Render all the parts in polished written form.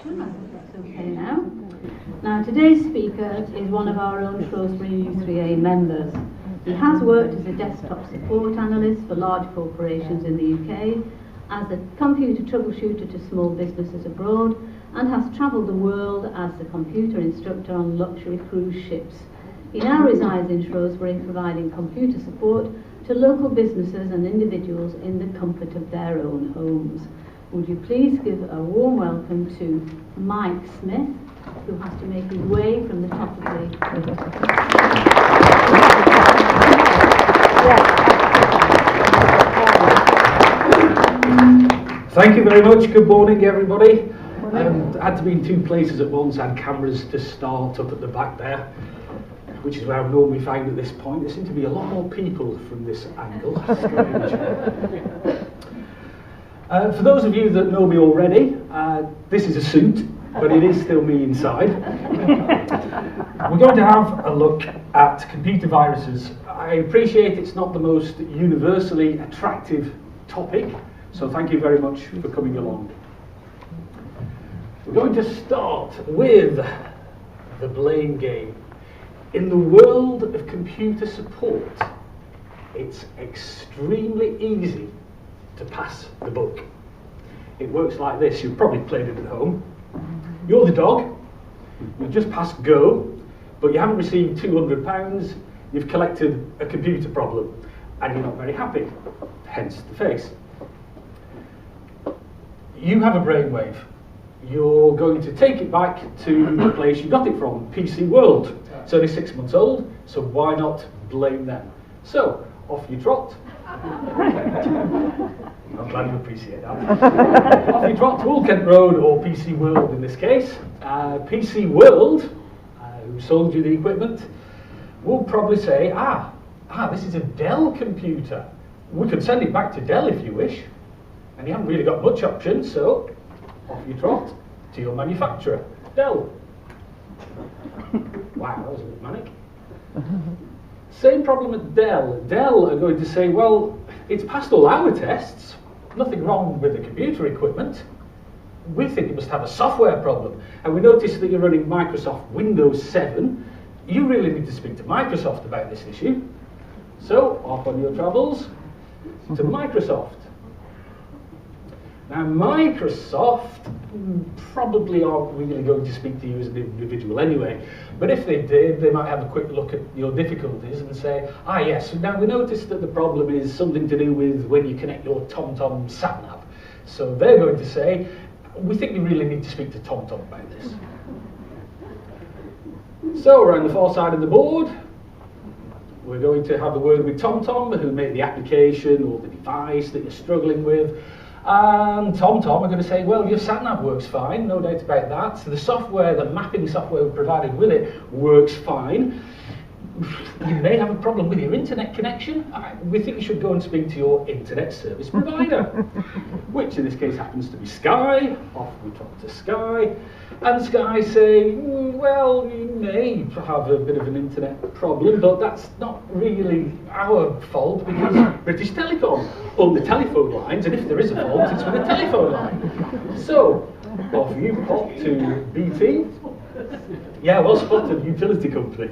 introduction. I think that's okay now. Now, today's speaker is one of our own Shrewsbury U3A members. He has worked as a desktop support analyst for large corporations in the UK, as a computer troubleshooter to small businesses abroad, and has travelled the world as a computer instructor on luxury cruise ships. He now resides in Shrewsbury, providing computer support to local businesses and individuals in the comfort of their own homes. Would you please give a warm welcome to Mike Smith, who has to make his way from the top of the... Thank you very much. Good morning, everybody. I had to be in two places at once. I had cameras to start up at the back there, which is where I normally find at this point. There seem to be a lot more people from this angle. For those of you that know me already, this is a suit, but it is still me inside. We're going to have a look at computer viruses. I appreciate it's not the most universally attractive topic, so thank you very much for coming along. We're going to start with the blame game. In the world of computer support, it's extremely easy to pass the buck. It works like this. You've probably played it at home. You're the dog. You've just passed go, but you haven't received £200. You've collected a computer problem, and you're not very happy. Hence the face. You have a brainwave. You're going to take it back to the place you got it from, PC World. It's only 6 months old, so why not blame them? So, off you trot. I'm glad you appreciate that. Off you trot to Old Kent Road, or PC World in this case. PC World, who sold you the equipment, will probably say, this is a Dell computer. We can send it back to Dell if you wish. And you haven't really got much option, so off you trot to your manufacturer, Dell. Wow, that was a bit manic. Same problem at Dell. Dell are going to say, well, it's passed all our tests, nothing wrong with the computer equipment. We think you must have a software problem. And we notice that you're running Microsoft Windows 7. You really need to speak to Microsoft about this issue. So, off on your travels to Microsoft. Now, Microsoft probably aren't really going to speak to you as an individual anyway, but if they did, they might have a quick look at your difficulties and say, yes, now we noticed that the problem is something to do with when you connect your TomTom sat-nav. So they're going to say, we think you really need to speak to TomTom about this. So around the far side of the board, we're going to have a word with TomTom, who made the application or the device that you're struggling with. And TomTom are going to say, well, your sat-nav works fine, no doubt about that. So the software, the mapping software provided with it works fine. You may have a problem with your internet connection. We think you should go and speak to your internet service provider, which in this case happens to be Sky. Off we talk to Sky. And Sky say, well, you may have a bit of an internet problem, but that's not really our fault because British Telecom own the telephone lines, and if there is a fault, it's with the telephone line. So, off you pop to BT. Yeah, well spotted, utility company.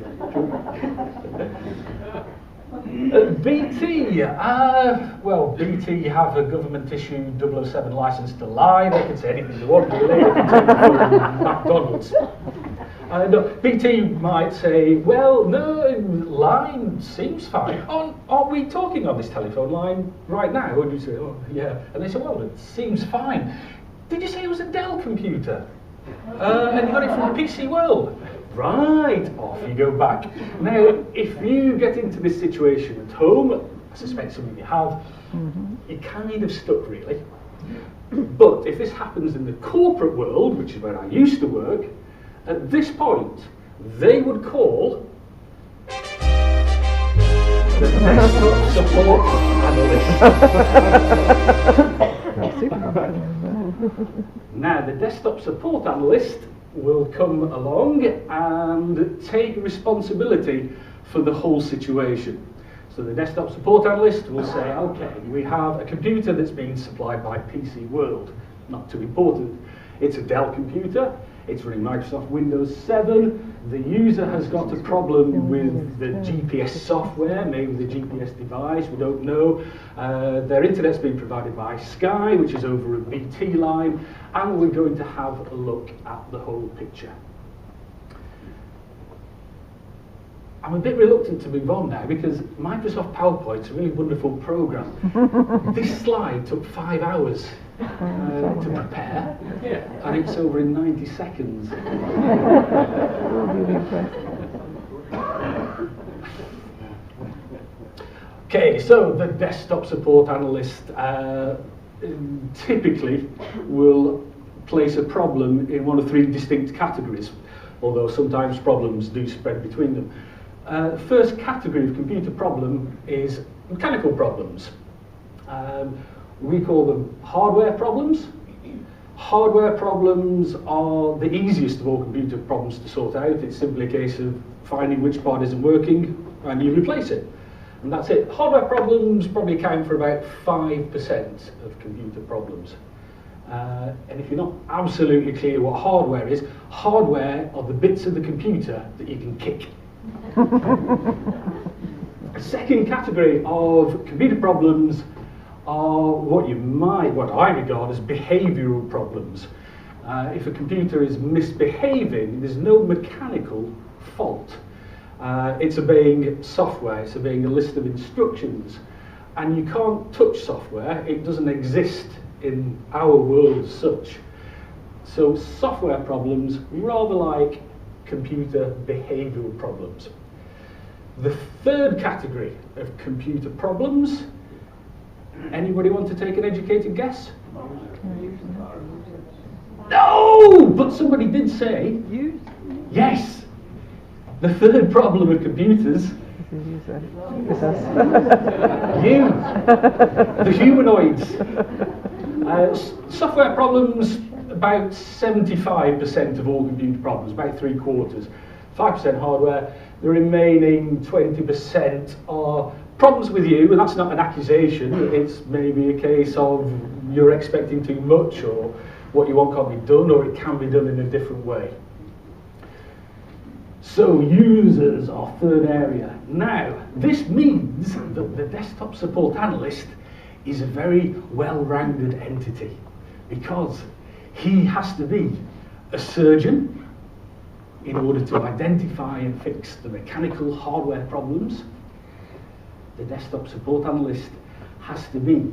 BT, well, BT have a government-issued 007 licence to lie. They can say anything they want, really. They can take it from McDonald's. BT might say, well, no, line seems fine. Aren't we talking on this telephone line right now? And you say, oh, yeah. And they say, well, it seems fine. Did you say it was a Dell computer? And you got it from PC World? Right, off you go back. Now, if you get into this situation at home, I suspect some of you have, you're kind of stuck really. But if this happens in the corporate world, which is where I used to work, at this point, they would call the desktop support analyst. Now, the desktop support analyst will come along and take responsibility for the whole situation. So the desktop support analyst will say, okay, we have a computer that's being supplied by PC World, not too important. It's a Dell computer. It's running Microsoft Windows 7. The user has got a problem with the GPS software, maybe the GPS device, we don't know. Their internet's been provided by Sky, which is over a BT line, and we're going to have a look at the whole picture. I'm a bit reluctant to move on now because Microsoft PowerPoint's a really wonderful program. This slide took 5 hours to prepare, and it's over in 90 seconds. Okay, so the desktop support analyst typically will place a problem in one of 3 distinct categories, although sometimes problems do spread between them. First category of computer problem is mechanical problems. We call them hardware problems. Hardware problems are the easiest of all computer problems to sort out. It's simply a case of finding which part isn't working and you replace it. And that's it. Hardware problems probably account for about 5% of computer problems. And if you're not absolutely clear what hardware is, hardware are the bits of the computer that you can kick. A second category of computer problems are what I regard as behavioural problems. If a computer is misbehaving, there's no mechanical fault. It's obeying software, it's obeying a list of instructions, and you can't touch software, it doesn't exist in our world as such. So software problems, rather like computer behavioural problems. The third category of computer problems, anybody want to take an educated guess? No, but somebody did say yes. The third problem of computers, you, the humanoids. Software problems, about 75% of all computer problems, about 3/4. 5% hardware, the remaining 20% are problems with you, and that's not an accusation, it's maybe a case of you're expecting too much, or what you want can't be done, or it can be done in a different way. So users are third area. Now, this means that the desktop support analyst is a very well-rounded entity, because he has to be a surgeon in order to identify and fix the mechanical hardware problems. The desktop support analyst has to be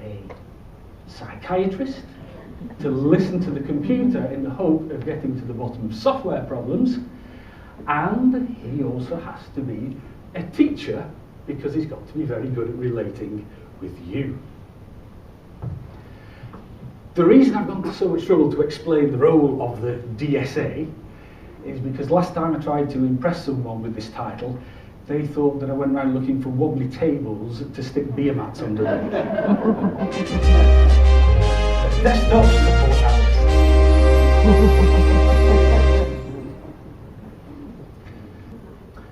a psychiatrist to listen to the computer in the hope of getting to the bottom of software problems, and he also has to be a teacher because he's got to be very good at relating with you. The reason I've gone to so much trouble to explain the role of the DSA is because last time I tried to impress someone with this title, they thought that I went around looking for wobbly tables to stick beer mats underneath. Desktop support analyst.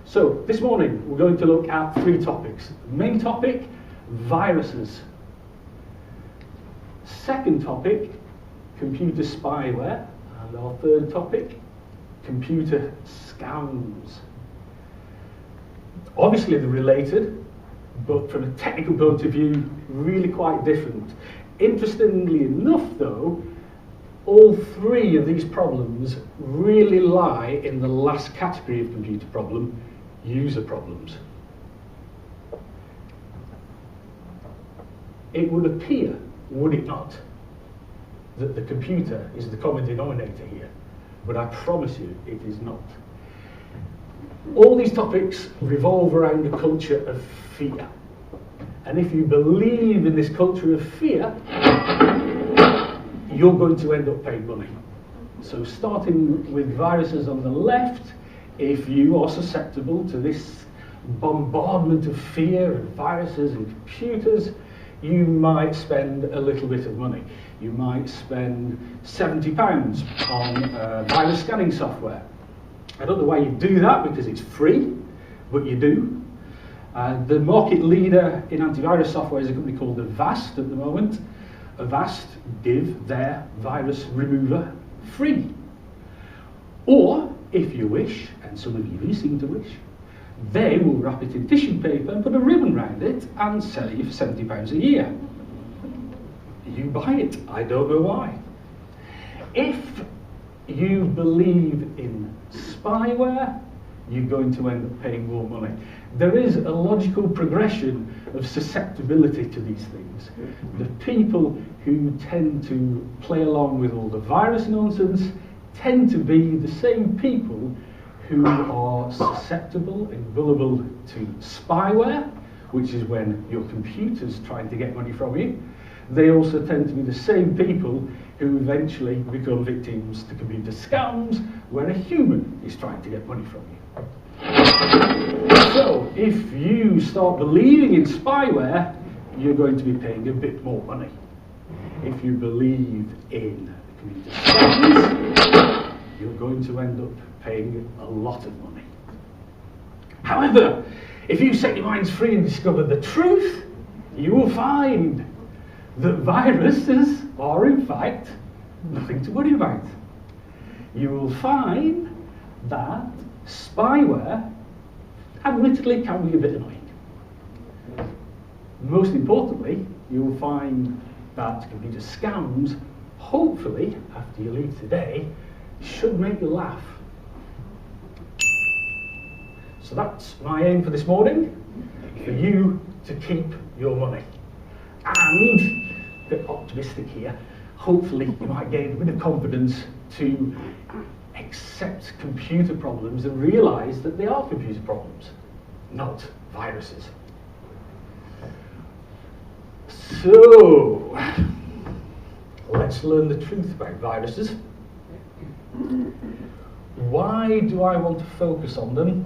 So, this morning we're going to look at 3 topics. Main topic, viruses. Second topic, computer spyware. And our third topic, computer scams. Obviously they're related, but from a technical point of view, really quite different. Interestingly enough though, all 3 of these problems really lie in the last category of computer problem, user problems. It would appear, would it not, that the computer is the common denominator here, but I promise you it is not. All these topics revolve around a culture of fear. And if you believe in this culture of fear, you're going to end up paying money. So starting with viruses on the left, if you are susceptible to this bombardment of fear and viruses and computers, you might spend a little bit of money. You might spend £70 on virus scanning software. I don't know why you do that, because it's free, but you do. The market leader in antivirus software is a company called Avast at the moment. Avast give their virus remover free. Or, if you wish, and some of you seem to wish, they will wrap it in tissue paper and put a ribbon round it and sell it you for £70 a year. You buy it. I don't know why. If you believe in spyware, you're going to end up paying more money. There is a logical progression of susceptibility to these things. The people who tend to play along with all the virus nonsense tend to be the same people who are susceptible and vulnerable to spyware, which is when your computer's trying to get money from you. They also tend to be the same people who eventually become victims to computer scams, where a human is trying to get money from you. So, if you start believing in spyware, you're going to be paying a bit more money. If you believe in computer scams, you're going to end up paying a lot of money. However, if you set your minds free and discover the truth, you will find that viruses are in fact nothing to worry about. You will find that spyware admittedly can be a bit annoying. Most importantly, you will find that computer scams, hopefully, after you leave today, should make you laugh. So that's my aim for this morning, for you to keep your money. And, a bit optimistic here, hopefully you might gain a bit of confidence to accept computer problems and realise that they are computer problems, not viruses. So, let's learn the truth about viruses. Why do I want to focus on them?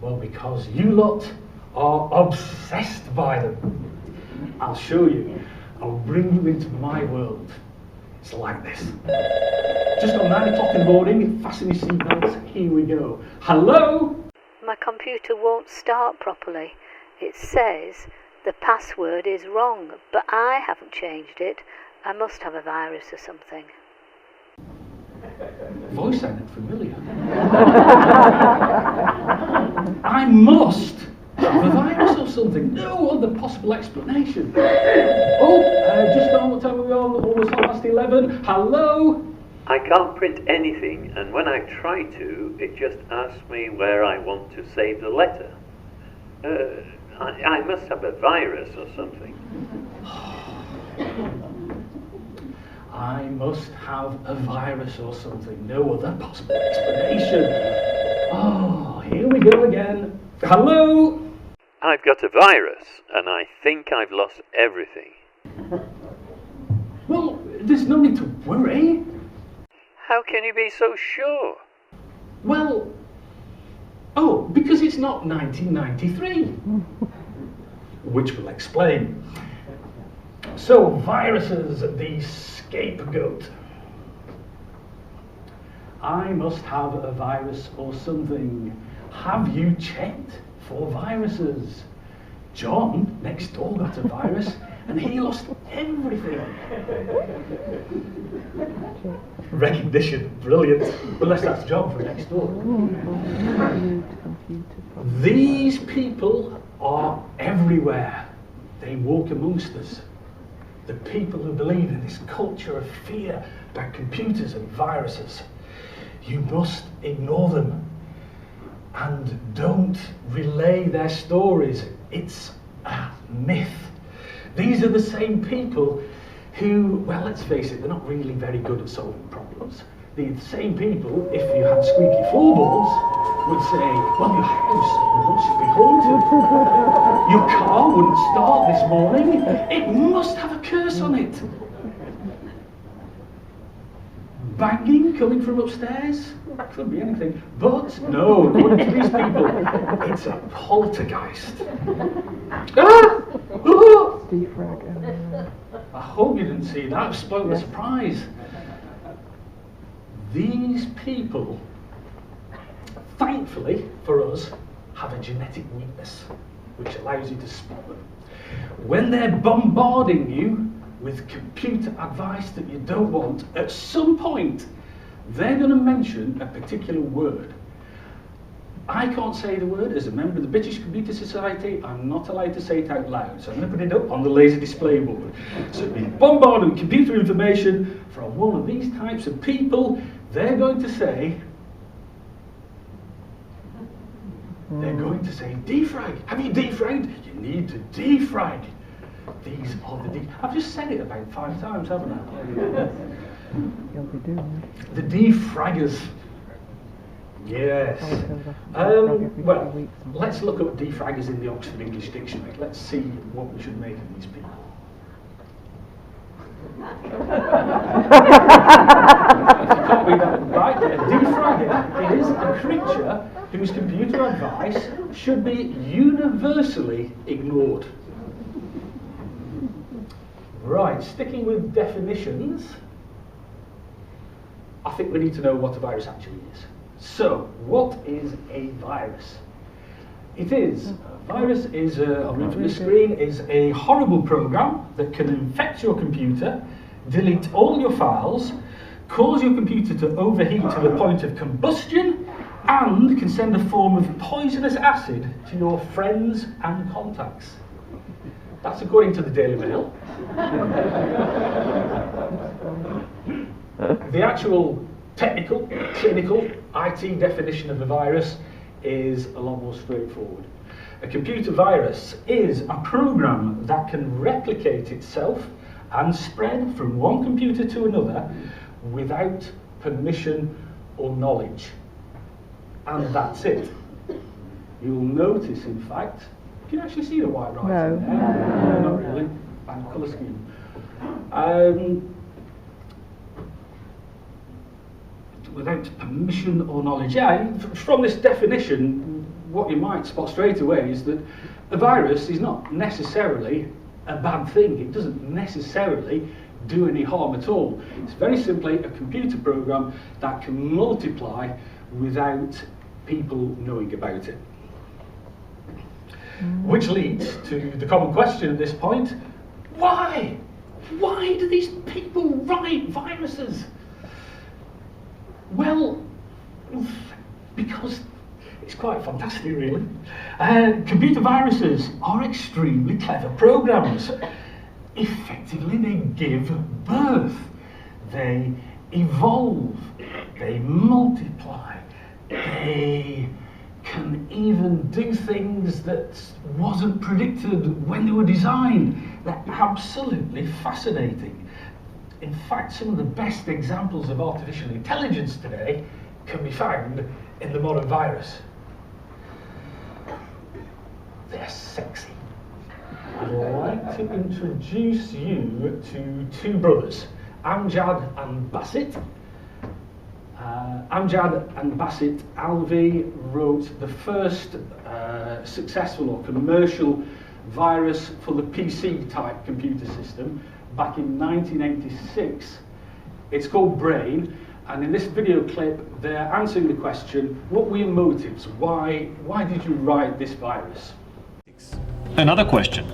Well, because you lot are obsessed by them. I'll show you. I'll bring you into my world. It's like this. Just on 9 o'clock in the morning, fasten your seatbelts, here we go. Hello? My computer won't start properly. It says the password is wrong, but I haven't changed it. I must have a virus or something. Voice sounded familiar. I must have a virus or something. No other possible explanation. Oh, just on, what time are we on? Almost 11:30. Hello? I can't print anything, and when I try to, it just asks me where I want to save the letter. I must have a virus or something. I must have a virus or something. No other possible explanation. Oh, here we go again. Hello? I've got a virus, and I think I've lost everything. Well, there's no need to worry. How can you be so sure? Well, because it's not 1993. Which will explain. So, viruses, the scapegoat. I must have a virus or something. Have you checked for viruses? John, next door, got a virus and he lost everything. Recognition, brilliant. Unless that's John from next door. These people are everywhere. They walk amongst us. The people who believe in this culture of fear about computers and viruses. You must ignore them and don't relay their stories. It's a myth. These are the same people who, well, let's face it, they're not really very good at solving problems. The same people, if you had squeaky floorboards, would say, well, your house must be haunted. Your car wouldn't start this morning. It must have a curse on it. Banging coming from upstairs? Could be anything. But no, according to these people, it's a poltergeist. Ah! Oh! I hope you didn't see that. I've spoiled the surprise. These people, thankfully for us, have a genetic weakness which allows you to spot them. When they're bombarding you with computer advice that you don't want, at some point they're going to mention a particular word. I can't say the word. As a member of the British Computer Society, I'm not allowed to say it out loud, so I'm going to put it up on the laser display board. So it'll be bombarded with computer information from one of these types of people. They're going to say defrag. Have you defragged? You need to defrag. These are the I've just said it about 5 times, haven't I? The defraggers. Yes. Well, let's look up defraggers in the Oxford English Dictionary. Let's see what we should make of these people. Can't read that right. A defragger is a creature whose computer advice should be universally ignored. Right, sticking with definitions, I think we need to know what a virus actually is. So, what is a virus? A virus is, I'll read from the screen, is a horrible program that can infect your computer, delete all your files, cause your computer to overheat to the point of combustion, and can send a form of poisonous acid to your friends and contacts. That's according to the Daily Mail. The actual technical, clinical, IT definition of a virus is a lot more straightforward. A computer virus is a program that can replicate itself and spread from one computer to another without permission or knowledge. And that's it. You'll notice, in fact, can you actually see the white writing there? No, not really. Bad colour scheme. Without permission or knowledge. Yeah, from this definition, what you might spot straight away is that a virus is not necessarily a bad thing. It doesn't necessarily do any harm at all. It's very simply a computer program that can multiply without people knowing about it. Which leads to the common question at this point: why? Why do these people write viruses? Well, because it's quite fantastic, really. Computer viruses are extremely clever programs. Effectively, they give birth, they evolve, they multiply, they can even do things that wasn't predicted when they were designed. They're absolutely fascinating. In fact, some of the best examples of artificial intelligence today can be found in the modern virus. They're sexy. I'd like to introduce you to 2 brothers, Amjad and Basit. Amjad and Basit Alvi wrote the first successful or commercial virus for the PC type computer system back in 1986. It's called Brain, and in this video clip they're answering the question, what were your motives? Why did you write this virus? Another question,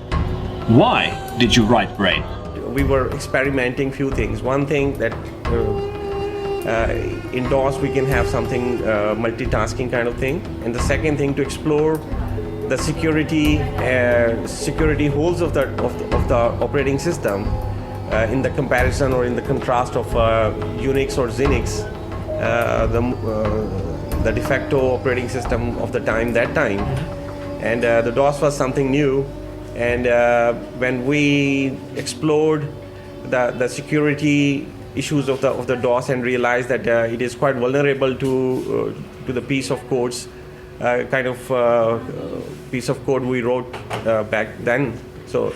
why did you write Brain? We were experimenting few things. One thing that in DOS we can have something multitasking kind of thing, and the second thing to explore the security holes of the operating system in the comparison or in the contrast of Unix or Xenix, the de facto operating system of the time, and the DOS was something new. And when we explored the security issues of the DOS and realized that it is quite vulnerable to the piece of codes, piece of code we wrote back then. So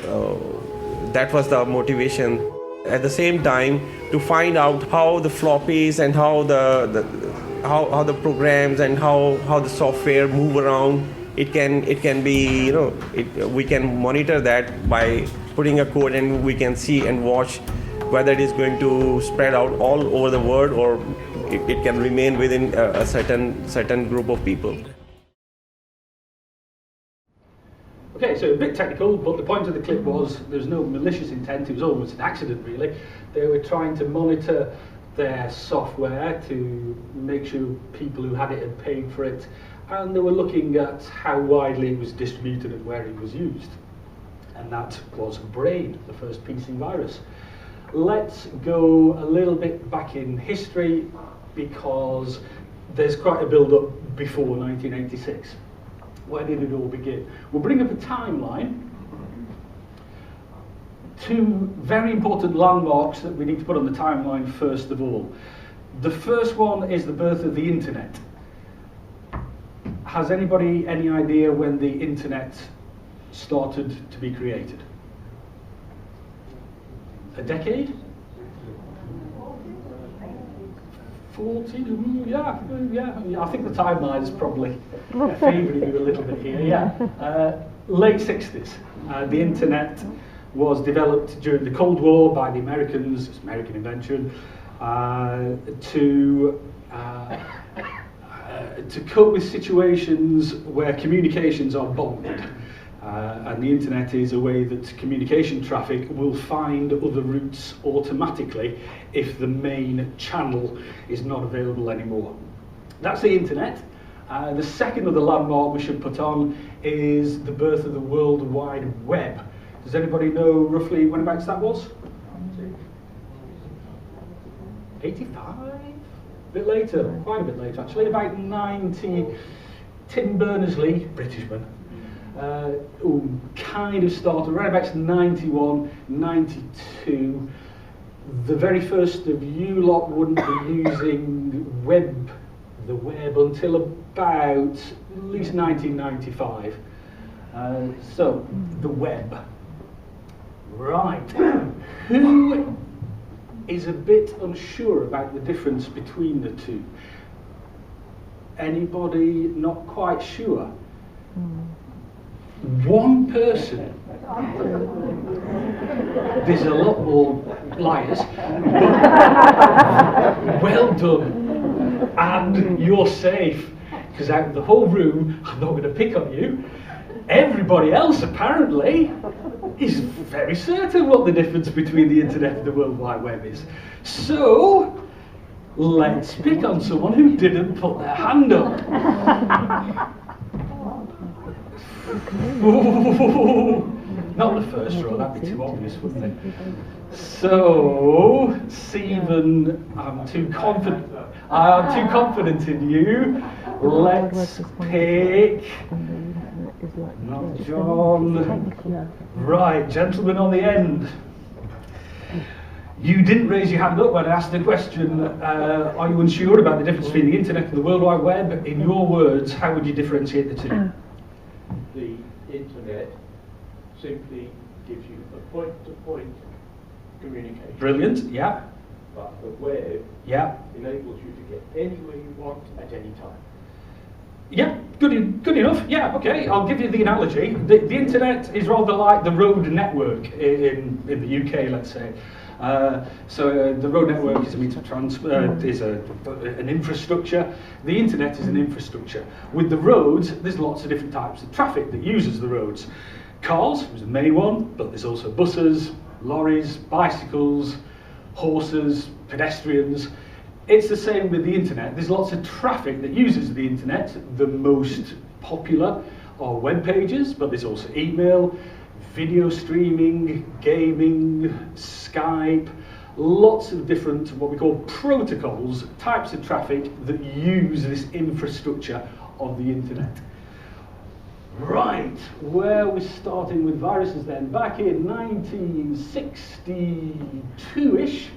that was the motivation. At the same time, to find out how the floppies and how the programs and how the software move around, it can be, we can monitor that by putting a code, and we can see and watch whether it is going to spread out all over the world or it can remain within a certain group of people. Okay, so a bit technical, but the point of the clip was there's no malicious intent, it was almost an accident really. They were trying to monitor their software to make sure people who had it had paid for it, and they were looking at how widely it was distributed and where it was used. And that was Brain, the first PC virus. Let's go a little bit back in history because there's quite a build-up before 1986. Where did it all begin? We'll bring up a timeline. Two very important landmarks that we need to put on the timeline first of all. The first one is the birth of the internet. Has anybody any idea when the internet started to be created? A decade? 40? Yeah, I think the timeline is probably favouring you a little bit here. Yeah, late 60s. The internet was developed during the Cold War by the Americans. It's an American invention to cope with situations where communications are bombed. And the internet is a way that communication traffic will find other routes automatically if the main channel is not available anymore. That's the internet. The second of the landmark we should put on is the birth of the World Wide Web. Does anybody know roughly whenabouts that was? 85? A bit later, quite a bit later actually, about 90. Tim Berners-Lee, Britishman, kind of started around about 91, 92. The very first of you lot wouldn't be using the web until about at least 1995. So, the web. Right. Who is a bit unsure about the difference between the two? Anybody not quite sure? One person. There's a lot more liars. But well done. And you're safe. Because out of the whole room, I'm not going to pick on you. Everybody else apparently is very certain what the difference between the internet and the World Wide Web is. So, let's pick on someone who didn't put their hand up. Not the first row, that'd be too obvious, wouldn't it? So, Stephen, I'm too confident in you. Let's pick. Not John. Right, gentleman on the end. You didn't raise your hand up when I asked the question, are you unsure about the difference between the internet and the World Wide Web? In your words, how would you differentiate the two? The internet simply gives you a point-to-point communication. Brilliant, yeah. But the web enables you to get anywhere you want at any time. Yeah, good enough. Yeah, okay, I'll give you the analogy. The internet is rather like the road network in the UK, let's say. So the road network is a means of transport, is an infrastructure. The internet is an infrastructure. With the roads, there's lots of different types of traffic that uses the roads. Cars is the main one, but there's also buses, lorries, bicycles, horses, pedestrians. It's the same with the internet. There's lots of traffic that uses the internet. The most popular are web pages, but there's also email, video streaming, gaming, Skype, lots of different what we call protocols, types of traffic that use this infrastructure of the internet. Right, where we're starting with viruses then, back in 1962-ish,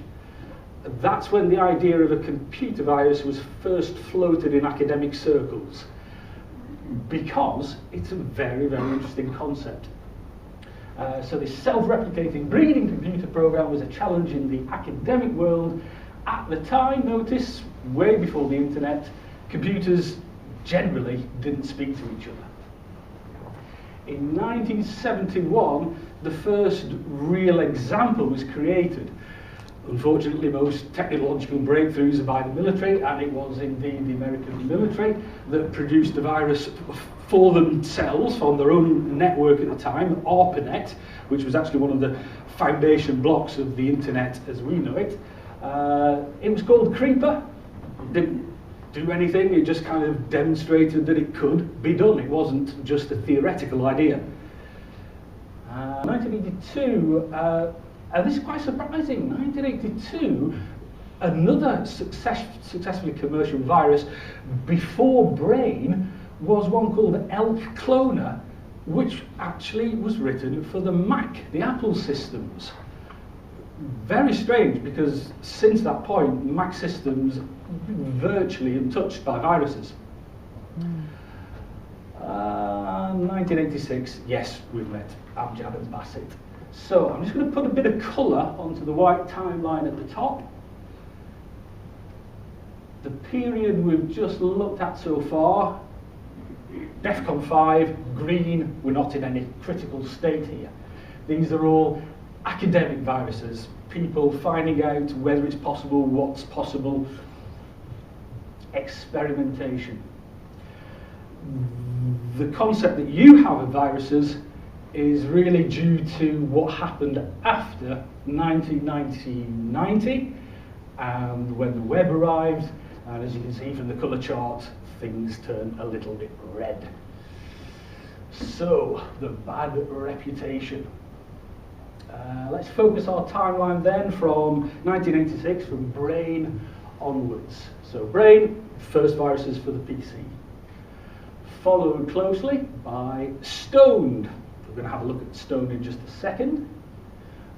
that's when the idea of a computer virus was first floated in academic circles, because it's a very, very interesting concept. So this self-replicating breeding computer program was a challenge in the academic world. At the time, notice, way before the internet, computers generally didn't speak to each other. In 1971, the first real example was created. Unfortunately, most technological breakthroughs are by the military, and it was indeed the American military that produced a virus for themselves, from their own network at the time, ARPANET, which was actually one of the foundation blocks of the internet as we know it. It was called Creeper. It didn't do anything, it just kind of demonstrated that it could be done. It wasn't just a theoretical idea. 1982, and this is quite surprising, 1982, another successfully commercial virus before Brain was one called Elk Cloner, which actually was written for the Mac, the Apple systems. Very strange, because since that point, Mac systems virtually untouched by viruses. 1986, yes, we've met Amjad and Bassett. So I'm just going to put a bit of colour onto the white timeline at the top. The period we've just looked at so far, DEFCON 5, green, we're not in any critical state here. These are all academic viruses, people finding out whether it's possible, what's possible, experimentation. The concept that you have of viruses is really due to what happened after 1990, and when the web arrived, and as you can see from the colour chart, things turn a little bit red. So, the bad reputation. Let's focus our timeline then from 1986, from Brain onwards. So Brain, first viruses for the PC. Followed closely by Stoned. We're going to have a look at Stoned in just a second.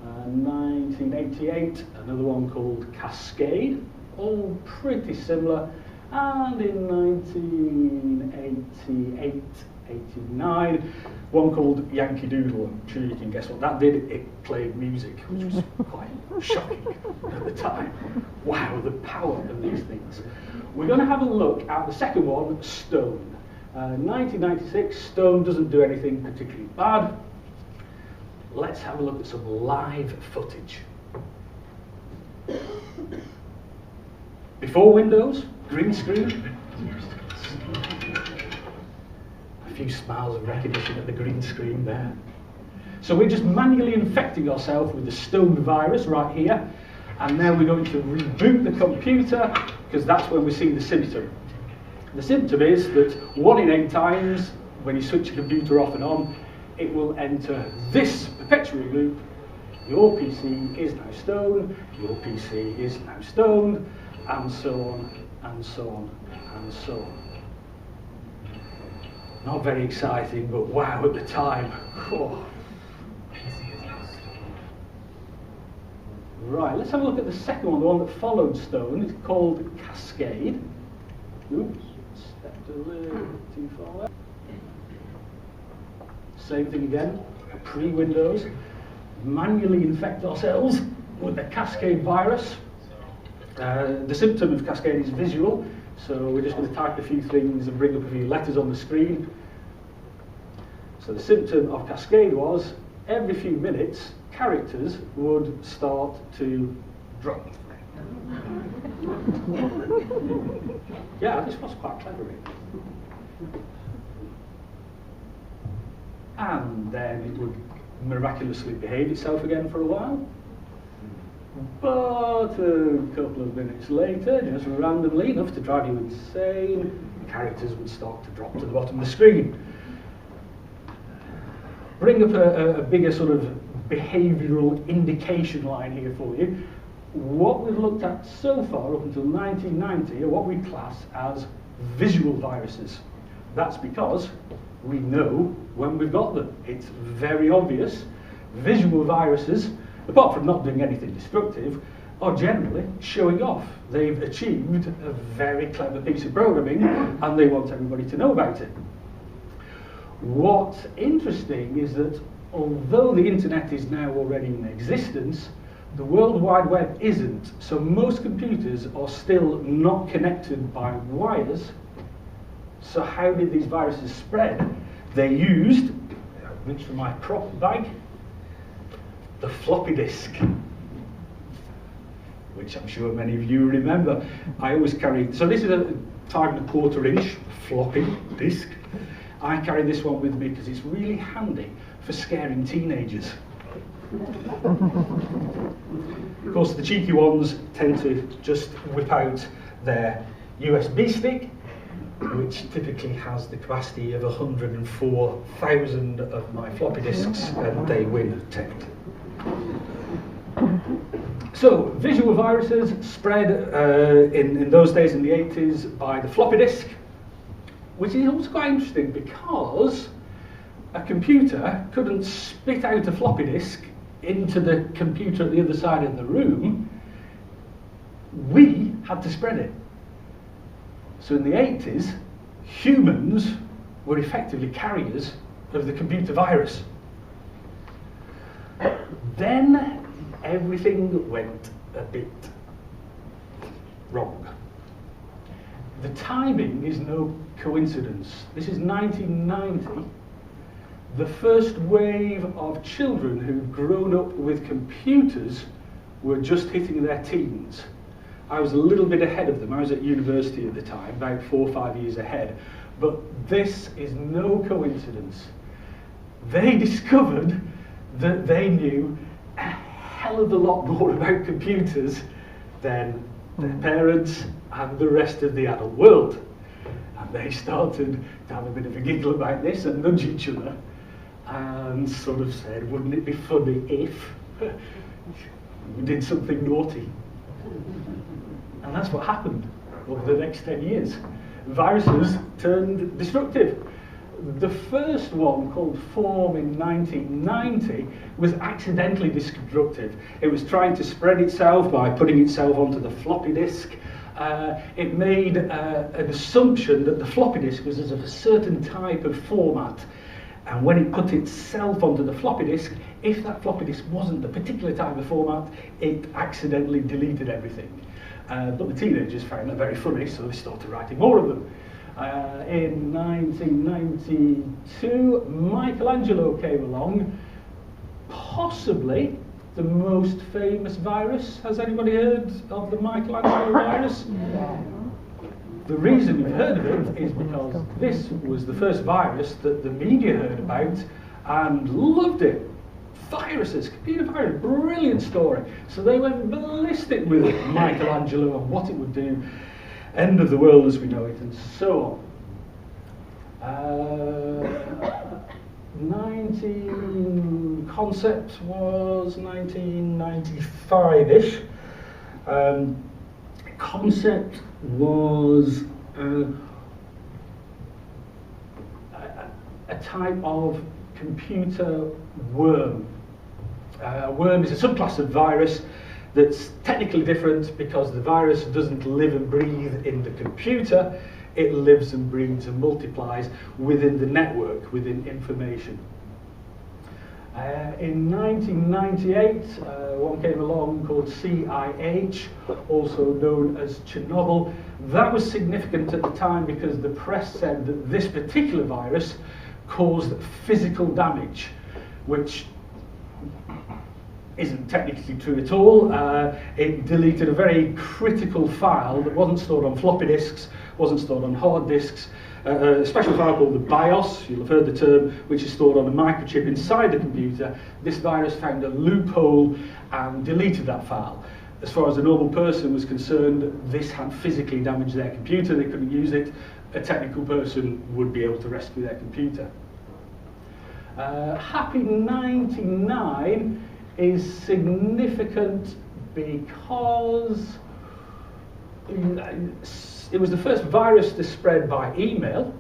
1988, another one called Cascade, all pretty similar. And in 1988, 89, one called Yankee Doodle. I'm sure you can guess what that did. It played music, which was quite shocking at the time. Wow, the power of these things. We're going to have a look at the second one, Stone. 1996, Stone doesn't do anything particularly bad. Let's have a look at some live footage. Before Windows, green screen. A few smiles of recognition at the green screen there. So we're just manually infecting ourselves with the Stone virus right here, and now we're going to reboot the computer, because that's when we see the symptom. The symptom is that 1 in 8 times, when you switch the computer off and on, it will enter this perpetual loop. Your PC is now stoned, your PC is now stoned, and so on, and so on, and so on. Not very exciting, but wow, at the time. Oh. Right, let's have a look at the second one, the one that followed Stone. It's called Cascade. Oops, stepped a little too far there. Same thing again, pre-Windows. Manually infect ourselves with the Cascade virus. The symptom of Cascade is visual, so we're just going to type a few things and bring up a few letters on the screen. So the symptom of Cascade was, every few minutes, characters would start to drop. Yeah, this was quite clever. And then it would miraculously behave itself again for a while. But a couple of minutes later, just randomly enough to drive you insane, characters would start to drop to the bottom of the screen. Bring up a bigger sort of behavioural indication line here for you. What we've looked at so far up until 1990 are what we class as visual viruses. That's because we know when we've got them. It's very obvious. Visual viruses, apart from not doing anything destructive, are generally showing off. They've achieved a very clever piece of programming and they want everybody to know about it. What's interesting is that although the internet is now already in existence, the World Wide Web isn't. So most computers are still not connected by wires. So how did these viruses spread? They used, I'll reach for my prop bag, the floppy disk, which I'm sure many of you remember. I always carry, so this is a 5¼ inch floppy disk, I carry this one with me because it's really handy for scaring teenagers. Of course, the cheeky ones tend to just whip out their USB stick, which typically has the capacity of 104,000 of my floppy disks, and they win tend. So, visual viruses spread in those days in the 80s by the floppy disk, which is also quite interesting because a computer couldn't spit out a floppy disk into the computer at the other side of the room. We had to spread it. So in the 80s, humans were effectively carriers of the computer virus. Then everything went a bit wrong. The timing is no coincidence. This is 1990. The first wave of children who'd grown up with computers were just hitting their teens. I was a little bit ahead of them. I was at university at the time, about 4 or 5 years ahead. But this is no coincidence. They discovered that they knew a hell of a lot more about computers than their parents and the rest of the adult world. And they started to have a bit of a giggle about this and nudge each other and sort of said, wouldn't it be funny if we did something naughty? And that's what happened over the next 10 years. Viruses turned destructive. The first one, called Form in 1990, was accidentally destructive. It was trying to spread itself by putting itself onto the floppy disk. It made an assumption that the floppy disk was of a certain type of format. And when it put itself onto the floppy disk, if that floppy disk wasn't the particular type of format, it accidentally deleted everything. But the teenagers found that very funny, so they started writing more of them. In 1992, Michelangelo came along, possibly the most famous virus. Has anybody heard of the Michelangelo virus? Yeah. The reason you've heard of it is because this was the first virus that the media heard about and loved it. Viruses, computer virus, brilliant story. So they went ballistic with it, Michelangelo, and what it would do, end of the world as we know it, and so on. Concept was 1995-ish. Concept was a type of computer worm. A worm is a subclass of virus that's technically different because the virus doesn't live and breathe in the computer. It lives and breathes and multiplies within the network, within information. In 1998, one came along called CIH, also known as Chernobyl. That was significant at the time because the press said that this particular virus caused physical damage, which isn't technically true at all. It deleted a very critical file that wasn't stored on floppy disks, wasn't stored on hard disks, a special file called the BIOS, you'll have heard the term, which is stored on a microchip inside the computer. This virus found a loophole and deleted that file. As far as a normal person was concerned, this had physically damaged their computer, they couldn't use it. A technical person would be able to rescue their computer. Happy 99 is significant because it was the first virus to spread by email.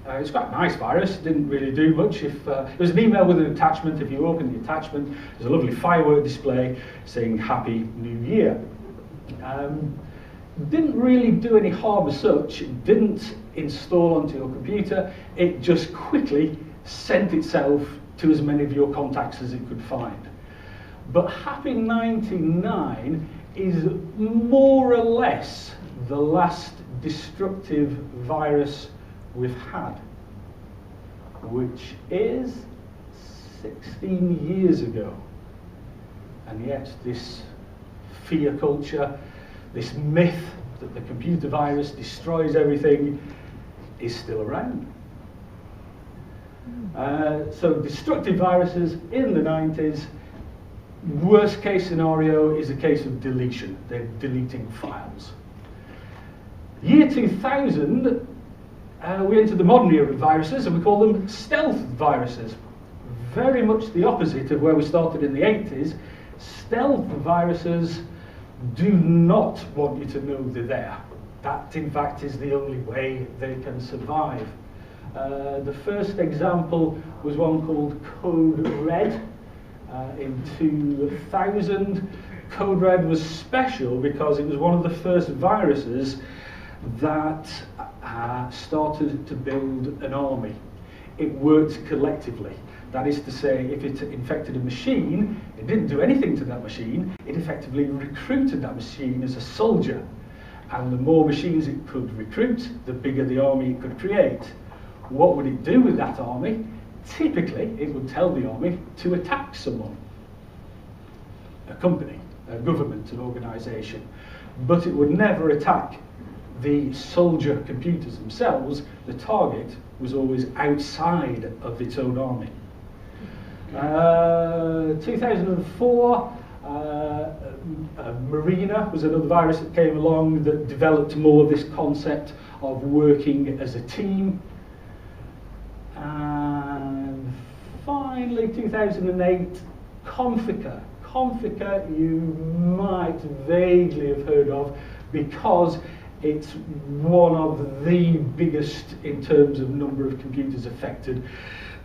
It's quite a nice virus, didn't really do much. It was an email with an attachment. If you open the attachment, there's a lovely firework display saying Happy New Year. Didn't really do any harm as such. It didn't install onto your computer. It just quickly sent itself to as many of your contacts as it could find. But Happy 99 is more or less the last destructive virus we've had, which is 16 years ago. And yet this fear culture, this myth that the computer virus destroys everything is still around. So destructive viruses in the 90s, worst case scenario is a case of deletion. They're deleting files. Year 2000, we entered the modern era of viruses, and we call them stealth viruses. Very much the opposite of where we started in the 80s. Stealth viruses do not want you to know they're there. That, in fact, is the only way they can survive. The first example was one called Code Red in 2000. Code Red was special because it was one of the first viruses that started to build an army. It worked collectively. That is to say, if it infected a machine, it didn't do anything to that machine, it effectively recruited that machine as a soldier. And the more machines it could recruit, the bigger the army it could create. What would it do with that army? Typically, it would tell the army to attack someone. A company, a government, an organisation. But it would never attack the soldier computers themselves. The target was always outside of its own army. 2004, Marina was another virus that came along that developed more of this concept of working as a team. And finally, 2008, Conficker. Conficker you might vaguely have heard of because it's one of the biggest in terms of number of computers affected,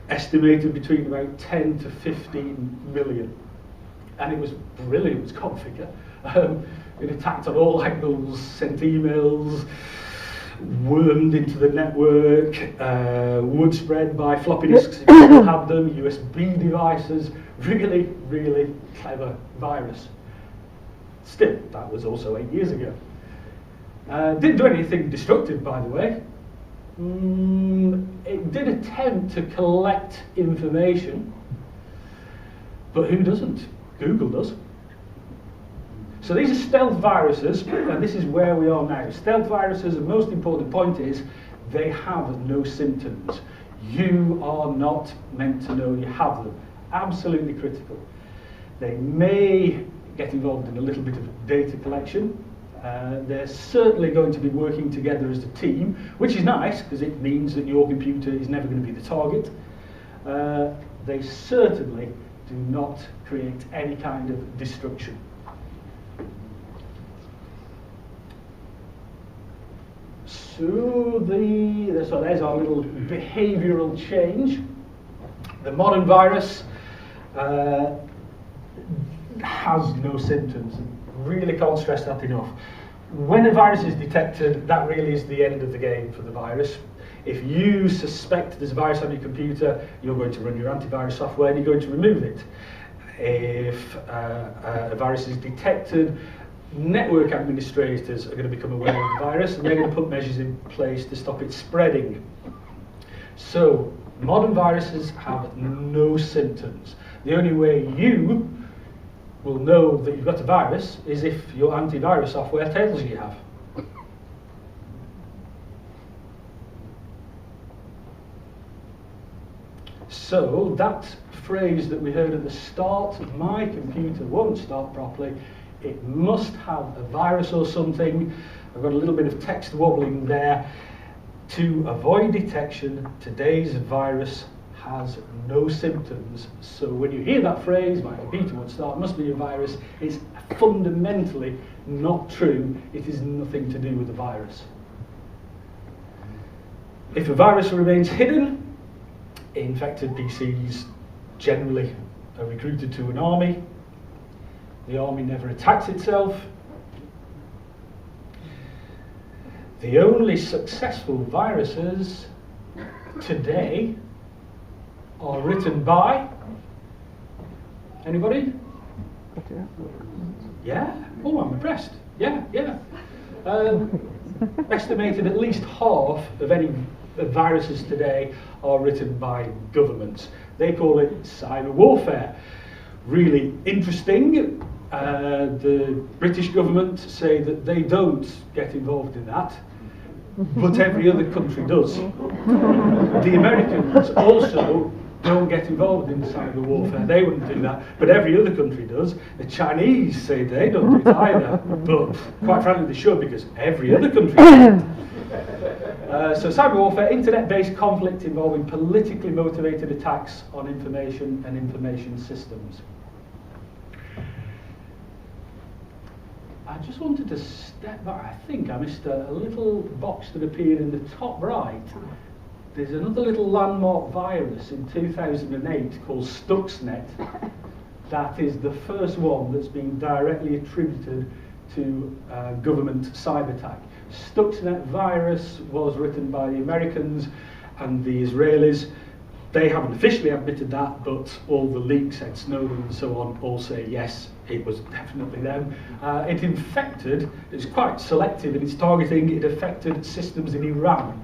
estimated between about 10 to 15 million. And it was brilliant, it was Conficker. It attacked on all angles, sent emails, wormed into the network, would spread by floppy disks if you still had them, USB devices. Really, really clever virus. Still, that was also 8 years ago. Didn't do anything destructive, by the way. It did attempt to collect information, but who doesn't? Google does. So these are stealth viruses, and this is where we are now. Stealth viruses, the most important point is they have no symptoms. You are not meant to know you have them. Absolutely critical. They may get involved in a little bit of data collection. They're certainly going to be working together as a team, which is nice because it means that your computer is never going to be the target. They certainly do not create any kind of destruction. So there's our little behavioural change. The modern virus has no symptoms. Really can't stress that enough. When a virus is detected, that really is the end of the game for the virus. If you suspect there's a virus on your computer, you're going to run your antivirus software and you're going to remove it. If a virus is detected, network administrators are going to become aware of the virus and they're going to put measures in place to stop it spreading. So, modern viruses have no symptoms. The only way you will know that you've got a virus is if your antivirus software tells you have. So that phrase that we heard at the start, my computer won't start properly, it must have a virus or something. I've got a little bit of text wobbling there. To avoid detection, today's virus has no symptoms. So when you hear that phrase, my computer won't start, must be a virus, it's fundamentally not true. It is nothing to do with the virus. If a virus remains hidden, infected PCs generally are recruited to an army. The army never attacks itself. The only successful viruses today are written by anybody? Yeah? Oh, I'm impressed. Yeah. Estimated at least half of any viruses today are written by governments. They call it cyber warfare. Really interesting. The British government say that they don't get involved in that. but every other country does. The Americans also don't get involved in cyber warfare. They wouldn't do that, but every other country does. The Chinese say they don't do it either, but quite frankly they should, because every other country does. So cyber warfare, internet-based conflict involving politically motivated attacks on information and information systems. I just wanted to step back. I think I missed a little box that appeared in the top right. There's another little landmark virus in 2008 called Stuxnet. That is the first one that's been directly attributed to government cyber attack. Stuxnet virus was written by the Americans and the Israelis. They haven't officially admitted that, but all the leaks, Ed Snowden and so on, all say yes, it was definitely them. It infected, it's quite selective in its targeting, it affected systems in Iran.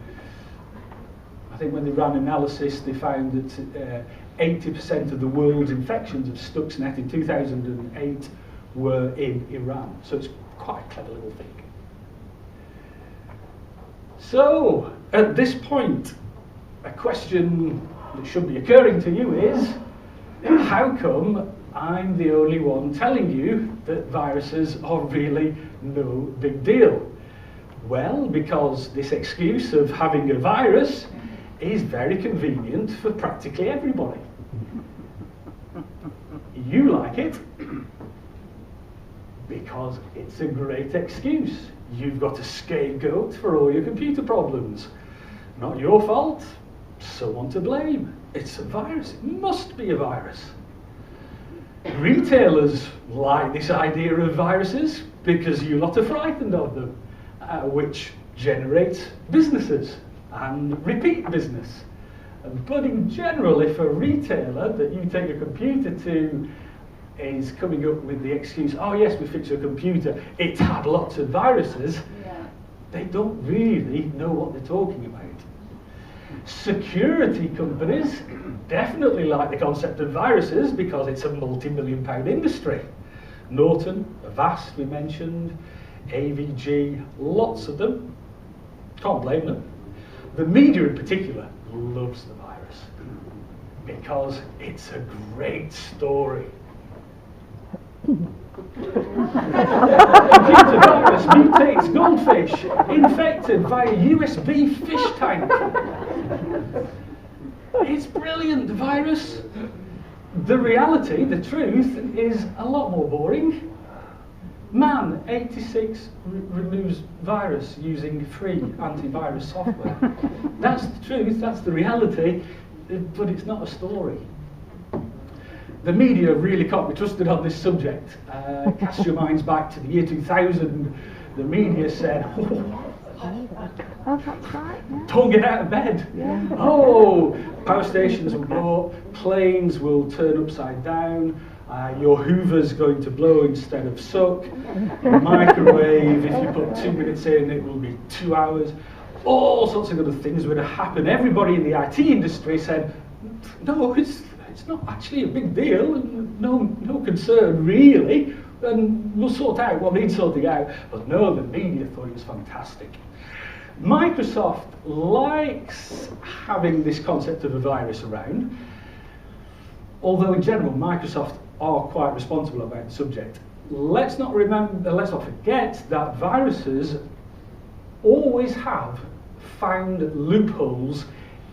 I think when they ran Analyst, they found that 80% of the world's infections of Stuxnet in 2008 were in Iran. So it's quite a clever little thing. So, at this point, a question that should be occurring to you is, how come I'm the only one telling you that viruses are really no big deal? Well, because this excuse of having a virus is very convenient for practically everybody. You like it because it's a great excuse. You've got a scapegoat for all your computer problems. Not your fault, someone to blame. It's a virus, it must be a virus. Retailers like this idea of viruses because you lot are frightened of them, which generates businesses and repeat business. But in general, if a retailer that you take a computer to is coming up with the excuse, oh yes, we fixed your computer, it's had lots of viruses, they don't really know what they're talking about. Security companies definitely like the concept of viruses because it's a multi-million-pound industry. Norton, Avast we mentioned, AVG, lots of them. Can't blame them. The media in particular loves the virus because it's a great story. Computer virus mutates goldfish infected via USB fish tank. It's brilliant, the virus. The reality, the truth, is a lot more boring. Man, 86 removes virus using free antivirus software. That's the truth, that's the reality, but it's not a story. The media really can't be trusted on this subject. Cast your minds back to the year 2000. The media said, Oh, that's right. Yeah. Don't get out of bed. Yeah. Oh, power stations will blow up, planes will turn upside down, your Hoover's going to blow instead of suck, microwave, if you put 2 minutes in, it will be 2 hours. All sorts of other things would happen. Everybody in the IT industry said, no, it's not actually a big deal, no concern really, and we'll sort out what needs sorting out. But no, the media thought it was fantastic. Microsoft likes having this concept of a virus around, although in general Microsoft are quite responsible about the subject. Let's not forget that viruses always have found loopholes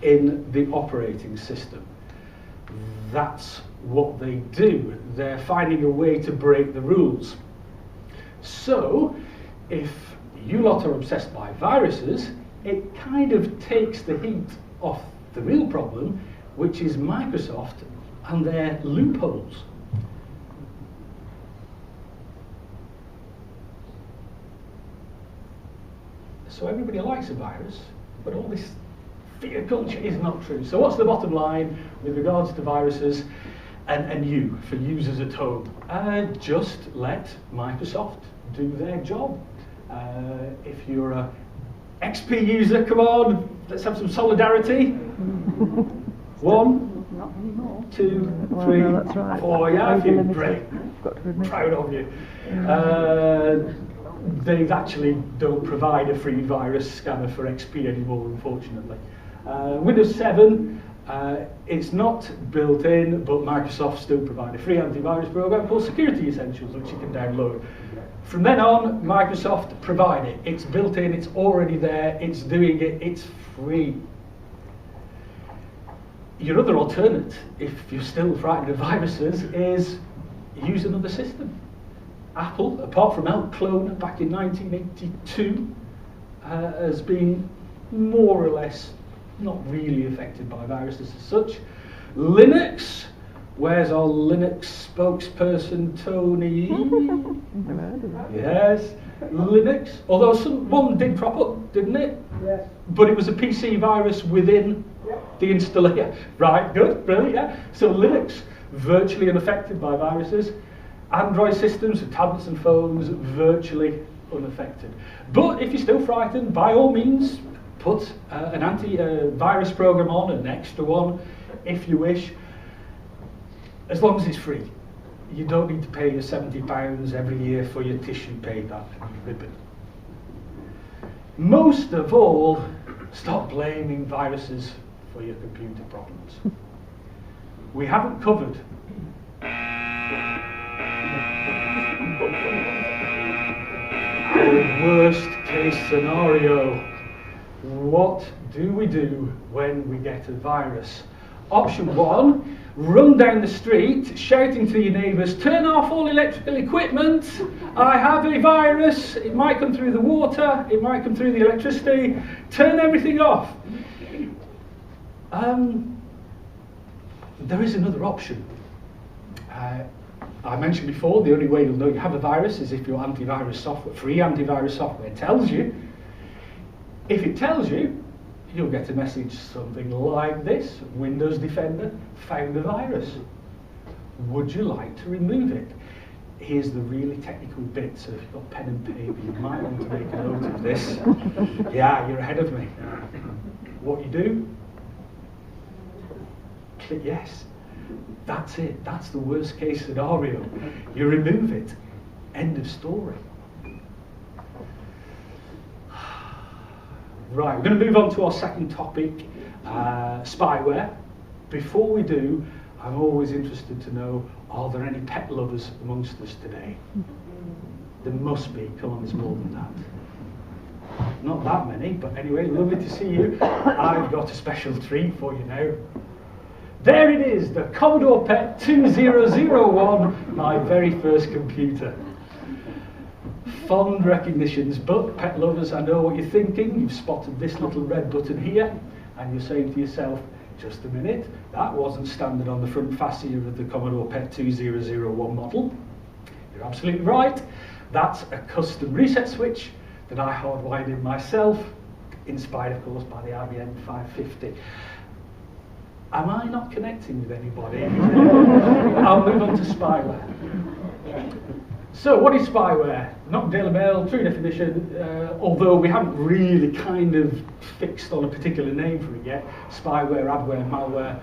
in the operating system. That's what they do. They're finding a way to break the rules. So, if you lot are obsessed by viruses, it kind of takes the heat off the real problem, which is Microsoft and their loopholes. So everybody likes a virus, but all this fear culture is not true. So what's the bottom line with regards to viruses and you, for users at home? Just let Microsoft do their job. If you're a XP user, come on, let's have some solidarity. 1, Not anymore. 2, 3, Well, no, that's right. 4. Yeah, I feel Overlimited. great. Got to admit. Proud of you. they actually don't provide a free virus scanner for XP anymore, unfortunately. Windows 7, it's not built in, but Microsoft still provide a free antivirus program called Security Essentials, which you can download. From then on, Microsoft provide it. It's built in, it's already there, it's doing it, it's free. Your other alternate, if you're still frightened of viruses, is use another system. Apple, apart from Elk Clone back in 1982, has been more or less not really affected by viruses as such. Linux, where's our Linux spokesperson, Tony? Yes, Linux. Although one did crop up, didn't it? Yes. But it was a PC virus within the installer. Right, good, brilliant, yeah. So Linux, virtually unaffected by viruses. Android systems, tablets and phones, virtually unaffected. But if you're still frightened, by all means, put an anti-virus program on, an extra one, if you wish, as long as it's free. You don't need to pay your £70 every year for your tissue paper and your ribbon. Most of all, stop blaming viruses for your computer problems. We haven't covered the worst case scenario. What do we do when we get a virus? Option 1, run down the street shouting to your neighbours, turn off all electrical equipment, I have a virus, it might come through the water, it might come through the electricity, turn everything off. There is another option. I mentioned before, the only way you'll know you have a virus is if your antivirus software, free antivirus software tells you. If it tells you, you'll get a message something like this: Windows Defender found a virus. Would you like to remove it? Here's the really technical bit, so if you've got pen and paper, you might want to make a note of this. Yeah, you're ahead of me. What you do? Click yes. That's it. That's the worst case scenario. You remove it. End of story. Right, we're going to move on to our second topic, spyware. Before we do, I'm always interested to know, are there any pet lovers amongst us today? There must be. Come on, there's more than that. Not that many, but anyway, lovely to see you. I've got a special treat for you now. There it is, the Commodore PET 2001, my very first computer. Fond recognitions, but pet lovers, I know what you're thinking. You've spotted this little red button here, and you're saying to yourself, just a minute, that wasn't standard on the front fascia of the Commodore PET 2001 model. You're absolutely right. That's a custom reset switch that I hardwired in myself, inspired of course by the IBM 550. Am I not connecting with anybody? I'll move on to spyware. So what is spyware? Not Daily Mail, true definition, although we haven't really kind of fixed on a particular name for it yet. Spyware, adware, malware.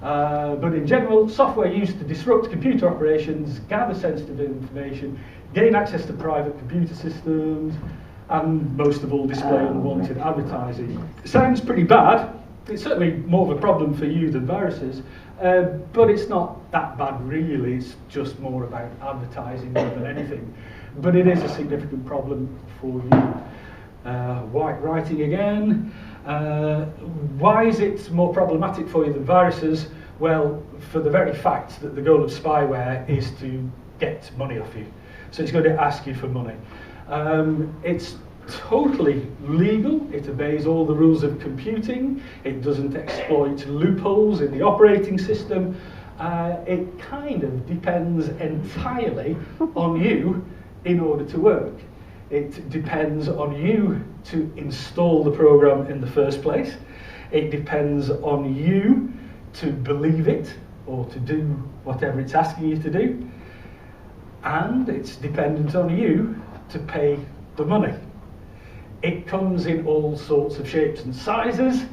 But in general, software used to disrupt computer operations, gather sensitive information, gain access to private computer systems, and most of all display unwanted advertising. It sounds pretty bad. It's certainly more of a problem for you than viruses, but it's not that bad really. It's just more about advertising more than anything. But it is a significant problem for you. White writing again. Why is it more problematic for you than viruses? Well, for the very fact that the goal of spyware is to get money off you. So it's going to ask you for money. It's totally legal. It obeys all the rules of computing. It doesn't exploit loopholes in the operating system. It kind of depends entirely on you in order to work. It depends on you to install the program in the first place. It depends on you to believe it or to do whatever it's asking you to do. And it's dependent on you to pay the money. It comes in all sorts of shapes and sizes.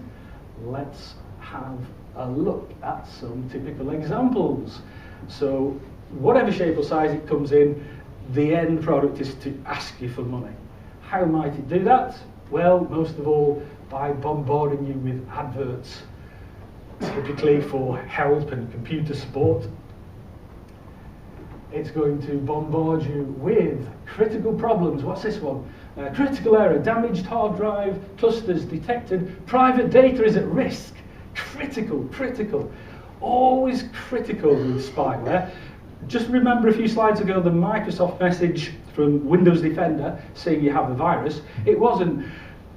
Let's have a look at some typical examples. So whatever shape or size it comes in, the end product is to ask you for money. How might it do that? Well, most of all, by bombarding you with adverts, typically for help and computer support. It's going to bombard you with critical problems. What's this one? Critical error, damaged hard drive, clusters detected, private data is at risk. Critical. Always critical with spyware. Just remember a few slides ago the Microsoft message from Windows Defender saying you have a virus. It wasn't,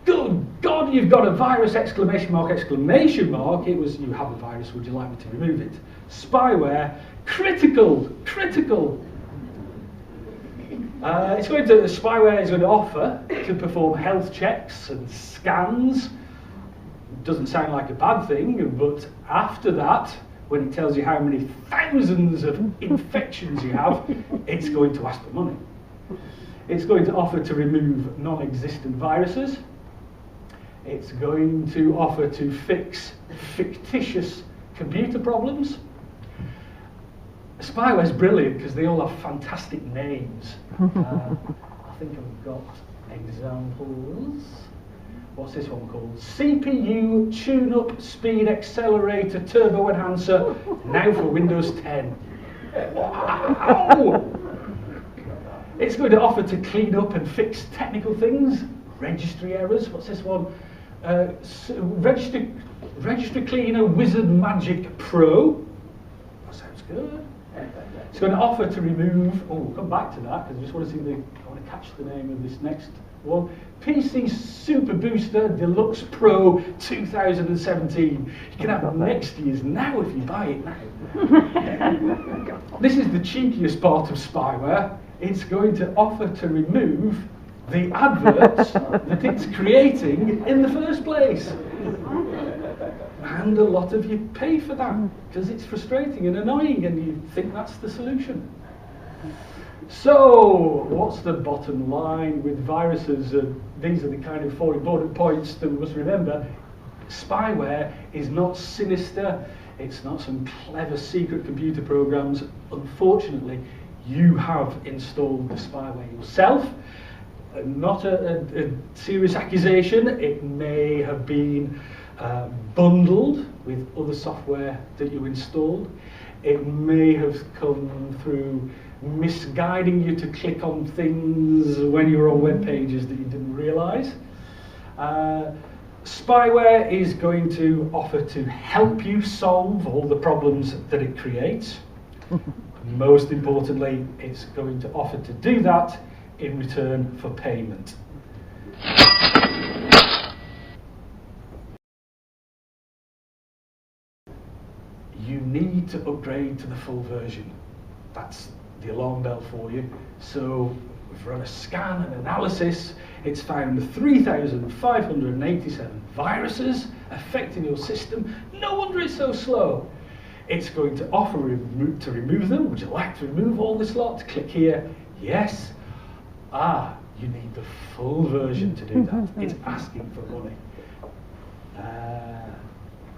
good God, you've got a virus, exclamation mark. It was, you have a virus, would you like me to remove it? Spyware, critical. Spyware is going to offer to perform health checks and scans. Doesn't sound like a bad thing, but after that, when it tells you how many thousands of infections you have, it's going to ask for money. It's going to offer to remove non-existent viruses. It's going to offer to fix fictitious computer problems. Spyware is brilliant because they all have fantastic names. I think I've got examples. What's this one called? CPU, tune-up, speed accelerator, turbo enhancer, now for Windows 10. Wow! It's going to offer to clean up and fix technical things, registry errors. What's this one? Registry Cleaner Wizard Magic Pro. That sounds good. It's going to offer to remove, we'll come back to that because I just want to see I want to catch the name of this next one. PC Super Booster Deluxe Pro 2017. You can have it next year's now if you buy it now. This is the cheekiest part of spyware. It's going to offer to remove the adverts that it's creating in the first place. And a lot of you pay for that because it's frustrating and annoying and you think that's the solution. So, what's the bottom line with viruses? These are the kind of 4 important points that we must remember. Spyware is not sinister. It's not some clever secret computer programs. Unfortunately, you have installed the spyware yourself. Not a serious accusation. It may have been bundled with other software that you installed. It may have come through misguiding you to click on things when you were on web pages that you didn't realize. Spyware is going to offer to help you solve all the problems that it creates. Most importantly, it's going to offer to do that in return for payment. You need to upgrade to the full version. That's the alarm bell for you. So we've run a scan and analysis. It's found 3,587 viruses affecting your system. No wonder it's so slow. It's going to offer to remove them. Would you like to remove all this lot? Click here. Yes. You need the full version to do that. It's asking for money.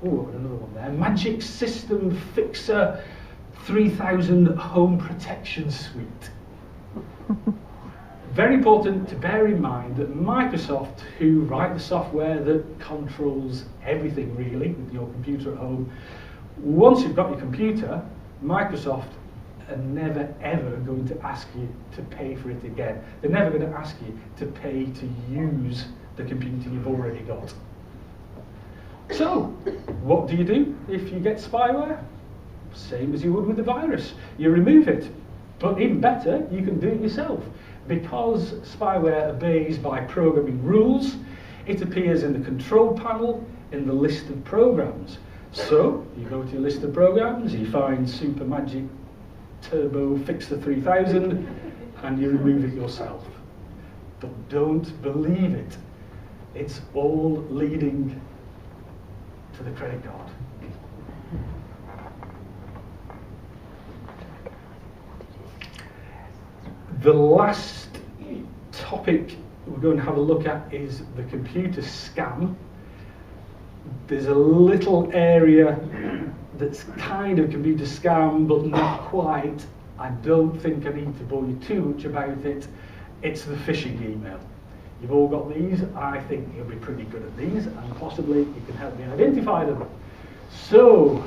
Another one there. Magic System Fixer 3000 Home Protection Suite. Very important to bear in mind that Microsoft, who write the software that controls everything really with your computer at home, once you've got your computer, Microsoft are never ever going to ask you to pay for it again. They're never going to ask you to pay to use the computer you've already got. So, what do you do if you get spyware? Same as you would with the virus. You remove it. But even better, you can do it yourself. Because spyware obeys by programming rules, it appears in the control panel in the list of programs. So, you go to your list of programs, you find Super Magic Turbo Fixer 3000, and you remove it yourself. But don't believe it. It's all leading to the credit card. The last topic we're going to have a look at is the computer scam. There's a little area that's kind of computer scam, but not quite. I don't think I need to bore you too much about it. It's the phishing email. You've all got these. I think you'll be pretty good at these, and possibly you can help me identify them. So,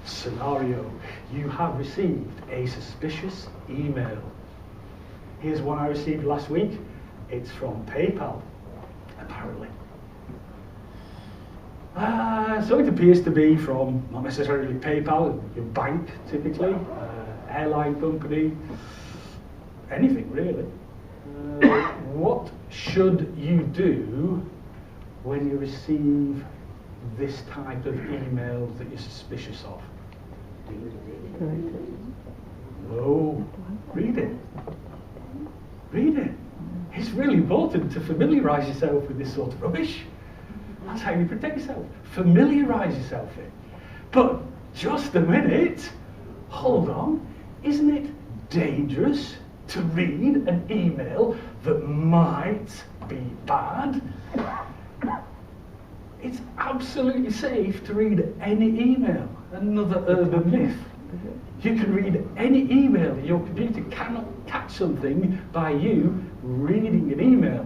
scenario, you have received a suspicious email. Here's one I received last week. It's from PayPal, apparently. So it appears to be from, not necessarily PayPal, your bank typically, airline company, anything really. What should you do when you receive this type of email that you're suspicious of? No, read it. Read it. It's really important to familiarise yourself with this sort of rubbish. That's how you protect yourself. Familiarise yourself with it. But just a minute, hold on. Isn't it dangerous to read an email that might be bad? It's absolutely safe to read any email. Another urban myth. You can read any email. Your computer cannot catch something by you reading an email.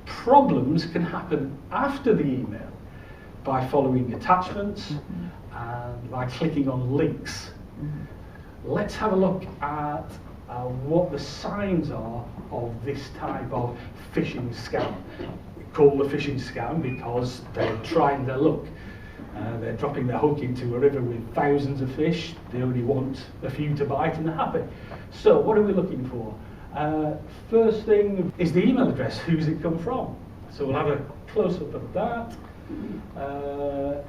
Problems can happen after the email by following attachments and by clicking on links. Let's have a look at what the signs are of this type of phishing scam. We call a phishing scam because they're trying their luck. They're dropping their hook into a river with thousands of fish. They only want a few to bite and they're happy. So what are we looking for? First thing is the email address. Who's it come from? So we'll have a close-up of that.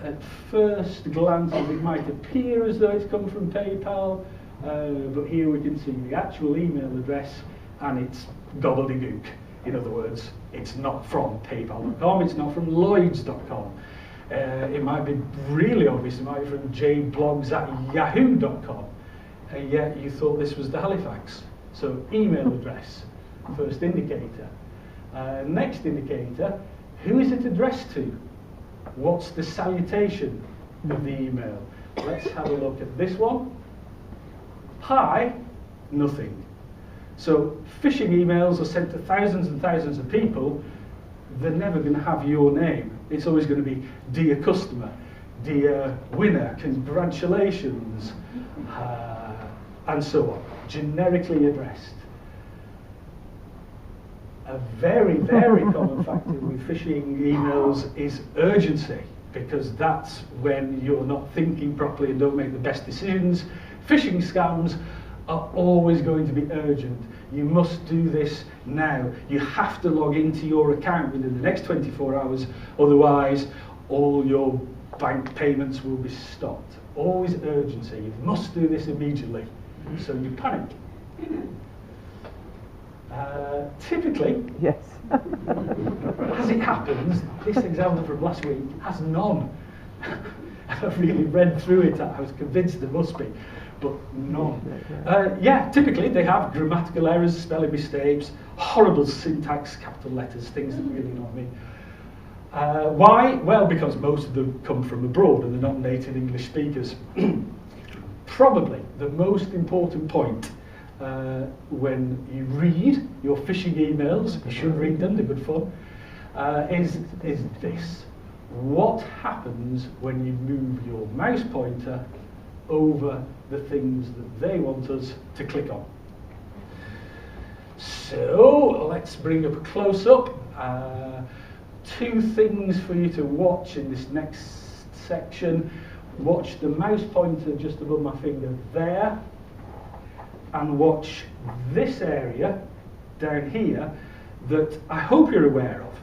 At first glance, it might appear as though it's come from PayPal, but here we can see the actual email address and it's gobbledygook. In other words, it's not from paypal.com, it's not from lloyds.com. It might be really obvious, it might be from jblogs@yahoo.com, and yet you thought this was the Halifax. So email address, first indicator. Next indicator, who is it addressed to? What's the salutation of the email? Let's have a look at this one. Hi, nothing. So phishing emails are sent to thousands and thousands of people. They're never going to have your name. It's always going to be dear customer, dear winner, congratulations, and so on. Generically addressed. A very, very common factor with phishing emails is urgency, because that's when you're not thinking properly and don't make the best decisions. Phishing scams are always going to be urgent. You must do this now. You have to log into your account within the next 24 hours, otherwise all your bank payments will be stopped. Always urgency. You must do this immediately, so you panic. Typically, Yes. as it happens, this example from last week has none. I've really read through it, I was convinced there must be, but none. Yeah, typically they have grammatical errors, spelling mistakes, horrible syntax, capital letters, things that really annoy me. Why? Well, because most of them come from abroad and they're not native English speakers. Probably the most important point when you read your phishing emails, you should read them, they're good fun, is this. What happens when you move your mouse pointer over the things that they want us to click on? So let's bring up a close-up. Two things for you to watch in this next section. Watch the mouse pointer just above my finger there, and watch this area down here that I hope you're aware of.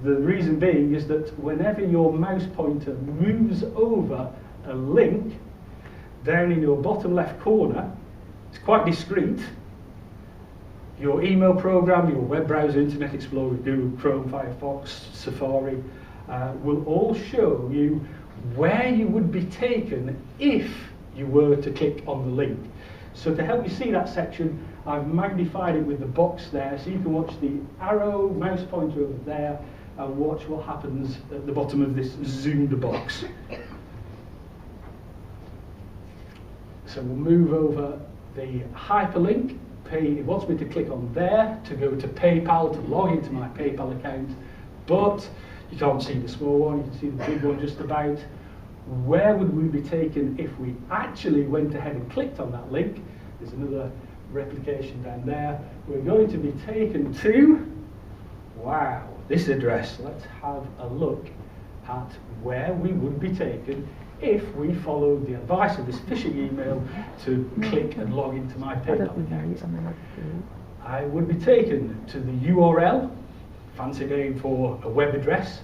The reason being is that whenever your mouse pointer moves over a link down in your bottom left corner, it's quite discreet. Your email program, your web browser, Internet Explorer, Google Chrome, Firefox, Safari will all show you where you would be taken if you were to click on the link. So to help you see that section, I've magnified it with the box there, so you can watch the arrow mouse pointer over there and watch what happens at the bottom of this zoomed box. So we'll move over the hyperlink. It wants me to click on there to go to PayPal, to log into my PayPal account, but you can't see the small one, you can see the big one just about. Where would we be taken if we actually went ahead and clicked on that link? There's another replication down there. We're going to be taken to, wow, this address. Let's have a look at where we would be taken if we followed the advice of this phishing email to click and log into my PayPal account. I would be taken to the URL, fancy name for a web address,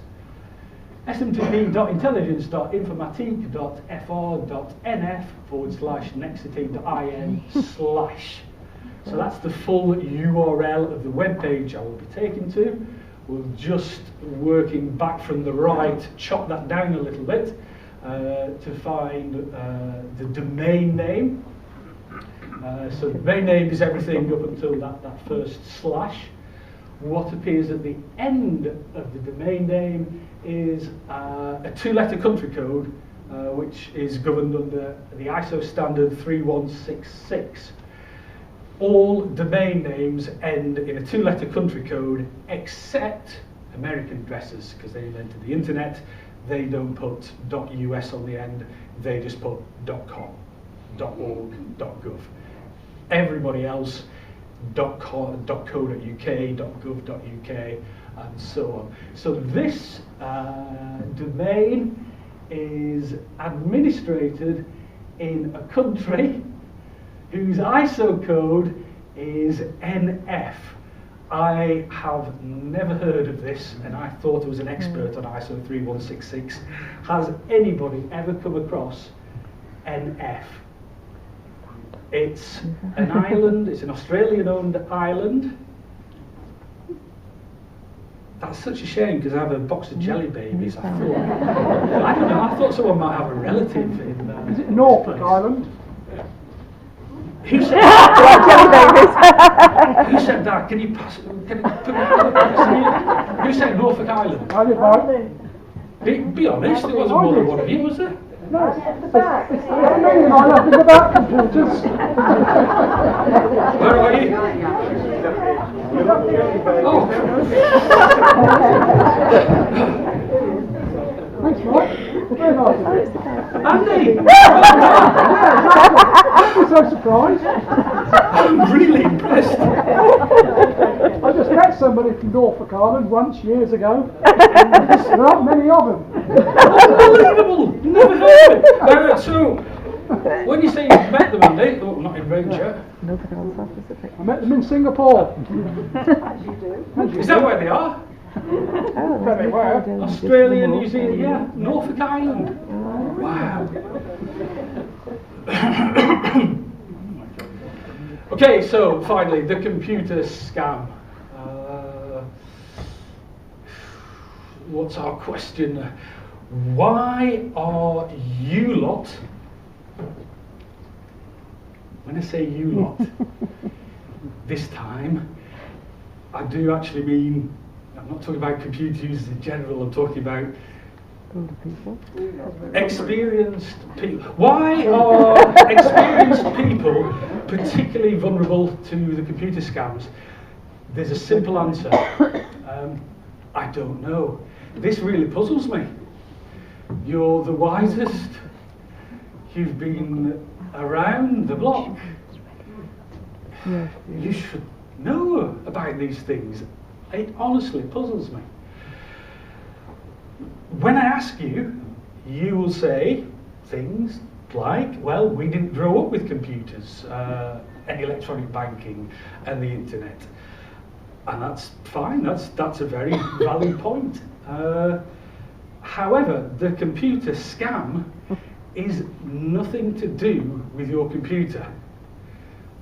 smtp.intelligence.informatique.fr.nf/nexity.in/. So that's the full URL of the web page I will be taken to. We'll just, working back from the right, chop that down a little bit to find the domain name. So the domain name is everything up until that first slash. What appears at the end of the domain name is a two-letter country code, which is governed under the ISO standard 3166. All domain names end in a two-letter country code, except American addresses, because they invented the internet. They don't put .us on the end, they just put .com, .org, .gov. Everybody else, .co.uk, .gov.uk, and so on. So this domain is administrated in a country whose ISO code is NF. I have never heard of this, and I thought I was an expert on ISO 3166. Has anybody ever come across NF? It's an island, it's an Australian-owned island. That's such a shame, because I have a box of jelly babies. I don't know, I thought someone might have a relative in Is it Norfolk Island? Who said Who said that? Can you pass? Who said Norfolk Island? I live out there. Be honest, there wasn't more than one of you, was there? No, it's Australian Island is about computers. Where are you? Oh. Thanks, Mike. Very nice. Andy! I'm so surprised. I'm really impressed. I just met somebody from Norfolk Island once, years ago. There aren't many of them. Unbelievable! Never heard of it. So, when you say you met them, Andy, oh, not in Ranger. I met them in Singapore. Is that where they are? Very well. Australia, New Zealand, yeah, Norfolk Island. Wow. Okay, so finally, the computer scam. What's our question? Why are you lot, when I say you lot, this time, I do actually mean, I'm not talking about computer users in general, I'm talking about experienced people. Why are experienced people particularly vulnerable to the computer scams? There's a simple answer. I don't know. This really puzzles me. You're the wisest. You've been around the block. You should know about these things. It honestly puzzles me. When I ask you, you will say things like, well, we didn't grow up with computers and electronic banking and the internet. And that's fine, that's a very valid point. However, the computer scam is nothing to do with your computer.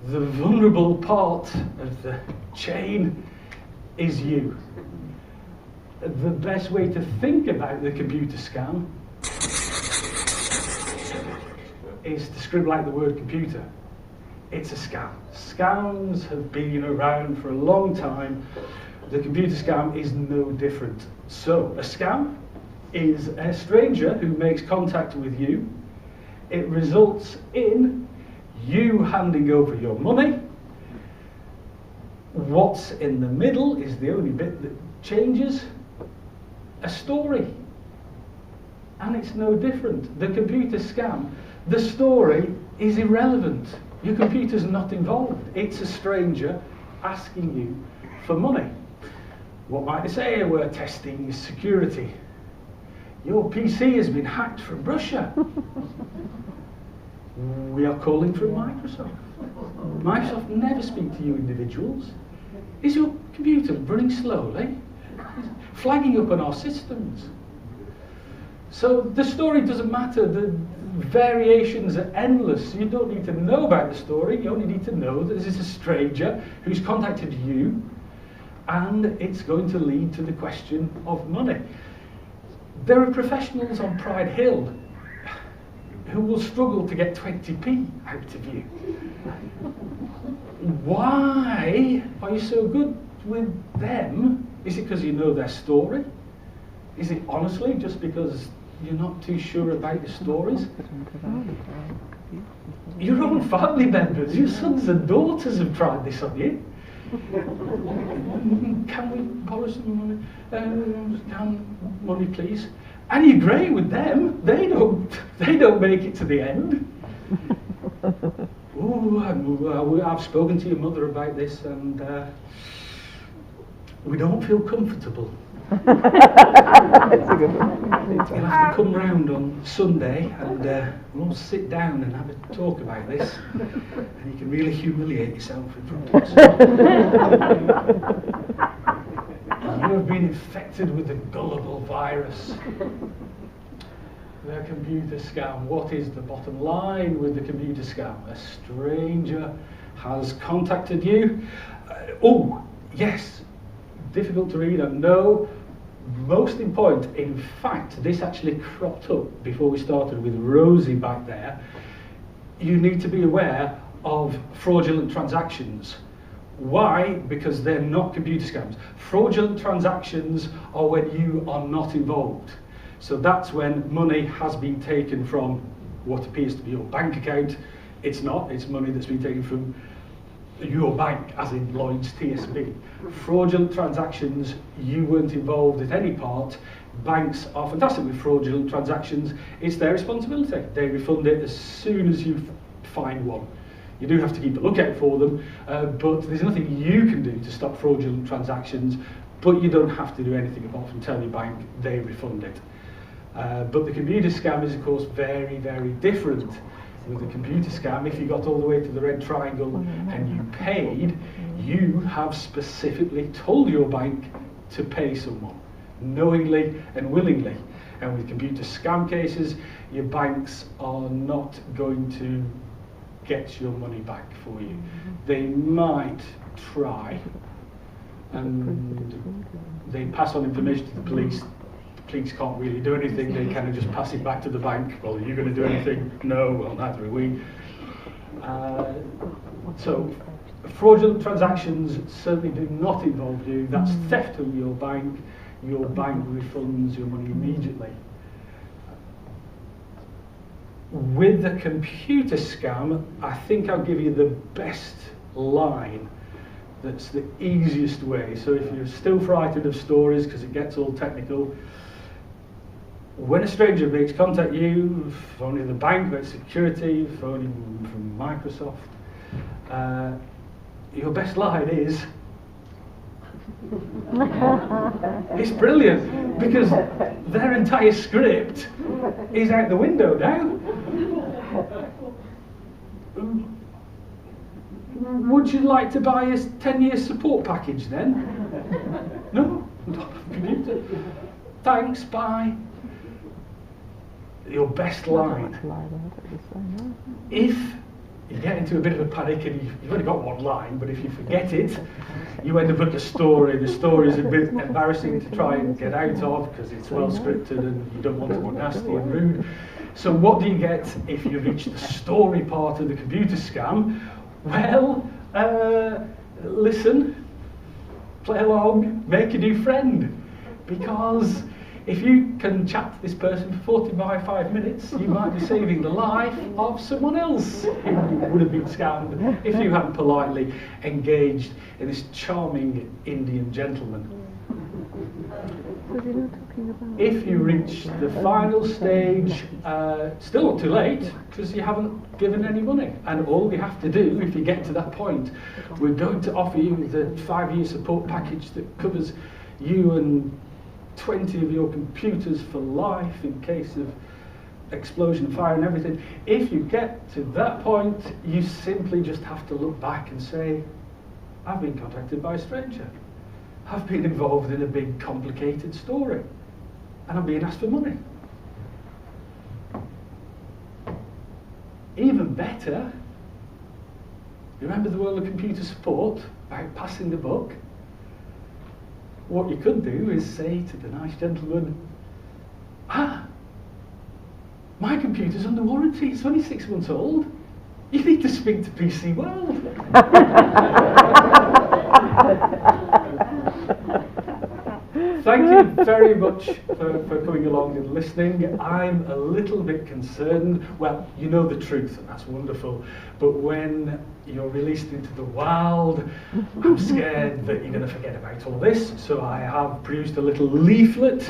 The vulnerable part of the chain is you. The best way to think about the computer scam is to scribble out the word computer. It's a scam. Scams have been around for a long time. The computer scam is no different. So, a scam is a stranger who makes contact with you. It results in you handing over your money. What's in the middle is the only bit that changes. A story. And it's no different. The computer scam, the story is irrelevant. Your computer's not involved. It's a stranger asking you for money. What might they say? We're testing security. Your PC has been hacked from Russia. We are calling from Microsoft. Microsoft never speak to you individuals. Is your computer running slowly? Flagging up on our systems. So the story doesn't matter. The variations are endless. You don't need to know about the story. You only need to know that this is a stranger who's contacted you, and it's going to lead to the question of money. There are professionals on Pride Hill who will struggle to get 20p out of you. Why are you so good with them? Is it because you know their story? Is it honestly just because you're not too sure about your stories? Your own family members, your sons and daughters have tried this on you. Can we borrow some money? Can money, please? And you agree with them. They don't make it to the end. Oh, I've spoken to your mother about this, and we don't feel comfortable. You'll have to come round on Sunday, and we'll all sit down and have a talk about this, and you can really humiliate yourself in front of us. You have been infected with the gullible virus. The computer scam. What is the bottom line with the computer scam? A stranger has contacted you. Oh, yes, difficult to read, and no. Most important, in fact, this actually cropped up before we started with Rosie back there. You need to be aware of fraudulent transactions. Why? Because they're not computer scams. Fraudulent transactions are when you are not involved. So that's when money has been taken from what appears to be your bank account. It's not, it's money that's been taken from your bank, as in Lloyd's TSB. Fraudulent transactions, you weren't involved at any part. Banks are fantastic with fraudulent transactions. It's their responsibility. They refund it as soon as you find one. You do have to keep a lookout for them, but there's nothing you can do to stop fraudulent transactions, but you don't have to do anything apart from tell your bank they refund it. But the computer scam is, of course, very, very different. With a computer scam, if you got all the way to the red triangle and you paid, you have specifically told your bank to pay someone, knowingly and willingly. And with computer scam cases, your banks are not going to get your money back for you. They might try, and they pass on information to the police. Police can't really do anything, they kind of just pass it back to the bank. Well, are you going to do anything? No, well, neither are we. So, fraudulent transactions certainly do not involve you. That's theft from your bank. Your bank refunds your money immediately. With the computer scam, I think I'll give you the best line. That's the easiest way. So if you're still frightened of stories because it gets all technical, when a stranger makes contact you, phoning the bank, about security, phoning from Microsoft, your best line is, it's brilliant, because their entire script is out the window now. Would you like to buy a 10-year support package then? No? Not a computer. Thanks, bye. Your best line. If you get into a bit of a panic and you've only got one line, but if you forget it, you end up with the story. The story is a bit embarrassing to try and get out of because it's well scripted and you don't want to be nasty and rude. So what do you get if you reach the story part of the computer scam? Well, listen, play along, make a new friend, because if you can chat to this person for 45 minutes, you might be saving the life of someone else who would have been scammed if you hadn't politely engaged in this charming Indian gentleman. If you reach the final stage, still not too late, because you haven't given any money. And all you have to do, if you get to that point, we're going to offer you the 5-year support package that covers you and 20 of your computers for life in case of explosion, fire and everything. If you get to that point, you simply just have to look back and say, I've been contacted by a stranger. I've been involved in a big, complicated story, and I'm being asked for money. Even better, remember the world of computer support about passing the buck? What you could do is say to the nice gentleman, my computer's under warranty, it's only 6 months old. You need to speak to PC World. Thank you very much for coming along and listening. I'm a little bit concerned. Well, you know the truth, and that's wonderful. But when you're released into the wild, I'm scared that you're going to forget about all this. So I have produced a little leaflet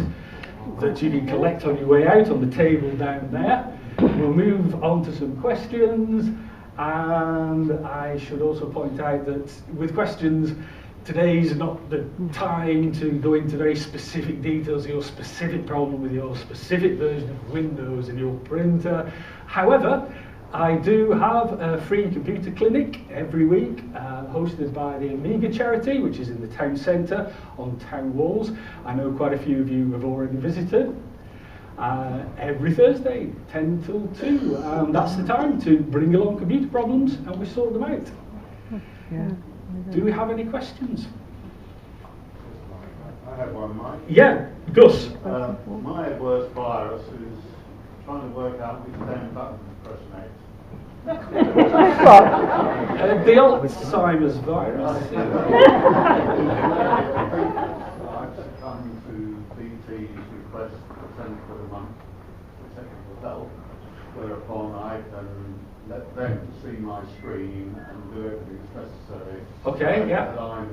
that you can collect on your way out on the table down there. We'll move on to some questions. And I should also point out that with questions, today's not the time to go into very specific details of your specific problem with your specific version of Windows and your printer. However, I do have a free computer clinic every week, hosted by the Amiga charity, which is in the town centre on Town Walls. I know quite a few of you have already visited. Every Thursday, 10 till 2. That's the time to bring along computer problems and we sort them out. Yeah. Do we have any questions? I have one, Mike. Yeah, Gus. My worst virus is trying to work out which damn button to press next. The Alzheimer's virus. I've succumbed to BT's request for £10 a month for technical help, whereupon I can let them see my screen and do everything that's necessary. Okay, yeah. That I'm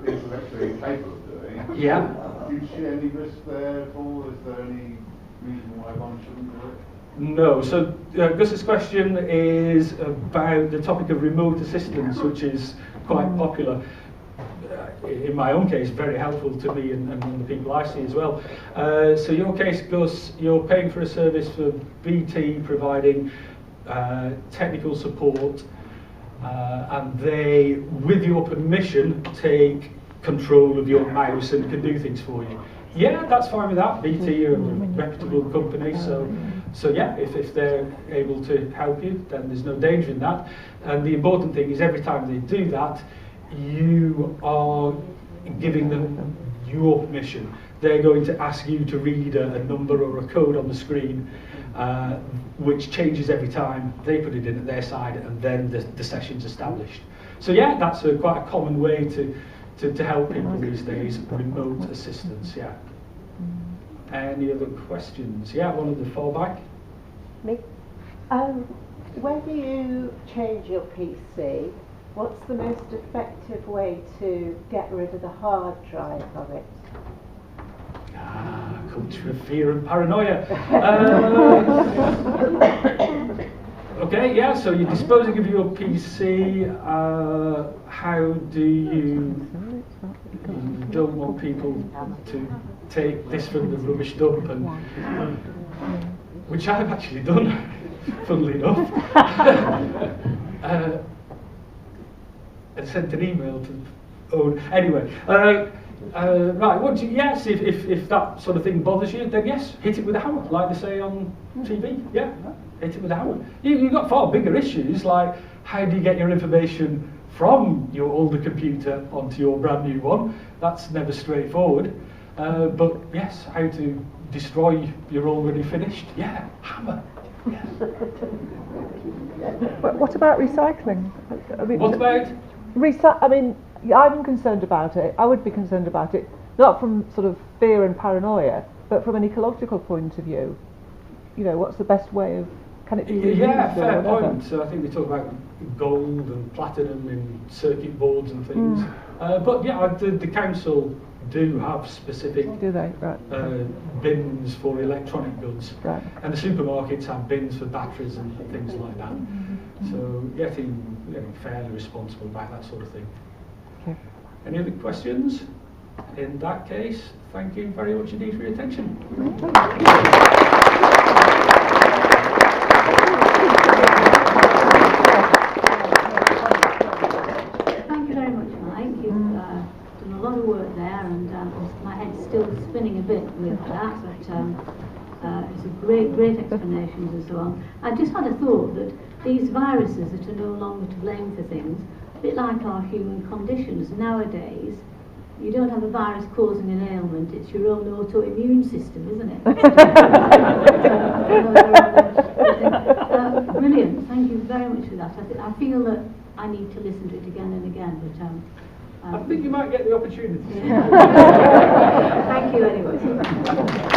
intellectually capable of doing. Yeah. Do you see any risk there at all? Is there any reason why one shouldn't do it? No, so Gus's question is about the topic of remote assistance, which is quite popular. In my own case, very helpful to me and the people I see as well. So your case, Gus, you're paying for a service for BT providing technical support, and they, with your permission, take control of your mouse and can do things for you. Yeah, that's fine with that. BT are a reputable company, so yeah, if they're able to help you, then there's no danger in that. And the important thing is every time they do that, you are giving them your permission. They're going to ask you to read a number or a code on the screen, which changes every time they put it in at their side, and then the session's established. So yeah, that's quite a common way to help people these days, remote assistance, yeah. Any other questions? Yeah, one of the far back. Me? When you change your PC, what's the most effective way to get rid of the hard drive of it? Culture of fear and paranoia. Okay, yeah, so you're disposing of your PC. How do you don't want people to take this from the rubbish dump, and which I've actually done, funnily enough. And sent an email to anyway. Right, what do you, yes, if that sort of thing bothers you, then yes, hit it with a hammer, like they say on TV. Yeah, hit it with a hammer. You've got far bigger issues, like how do you get your information from your older computer onto your brand new one? That's never straightforward. But yes, how to destroy your already finished? Yeah, hammer. Yeah. But what about recycling? I mean, What about? I mean, I'm concerned about it. I would be concerned about it, not from sort of fear and paranoia, But from an ecological point of view, you know, what's the best way of, can it be reused Yeah, or fair whatever? point. So I think they talk about gold and platinum in circuit boards and things. But yeah, the council do have specific Do they? Right. bins for electronic goods. Right. And the supermarkets have bins for batteries and things like that. So getting fairly responsible about that sort of thing. Okay. Any other questions? In that case, thank you very much indeed for your attention. Thank you very much, Mike. You've done a lot of work there, and my head's still spinning a bit with that, but it's a great explanations and so on. I just had a thought that these viruses that are no longer to blame for things, a bit like our human conditions nowadays, you don't have a virus causing an ailment, it's your own autoimmune system, isn't it? Brilliant, thank you very much for that. I feel that I need to listen to it again and again, but I think you might get the opportunity. Thank you anyway.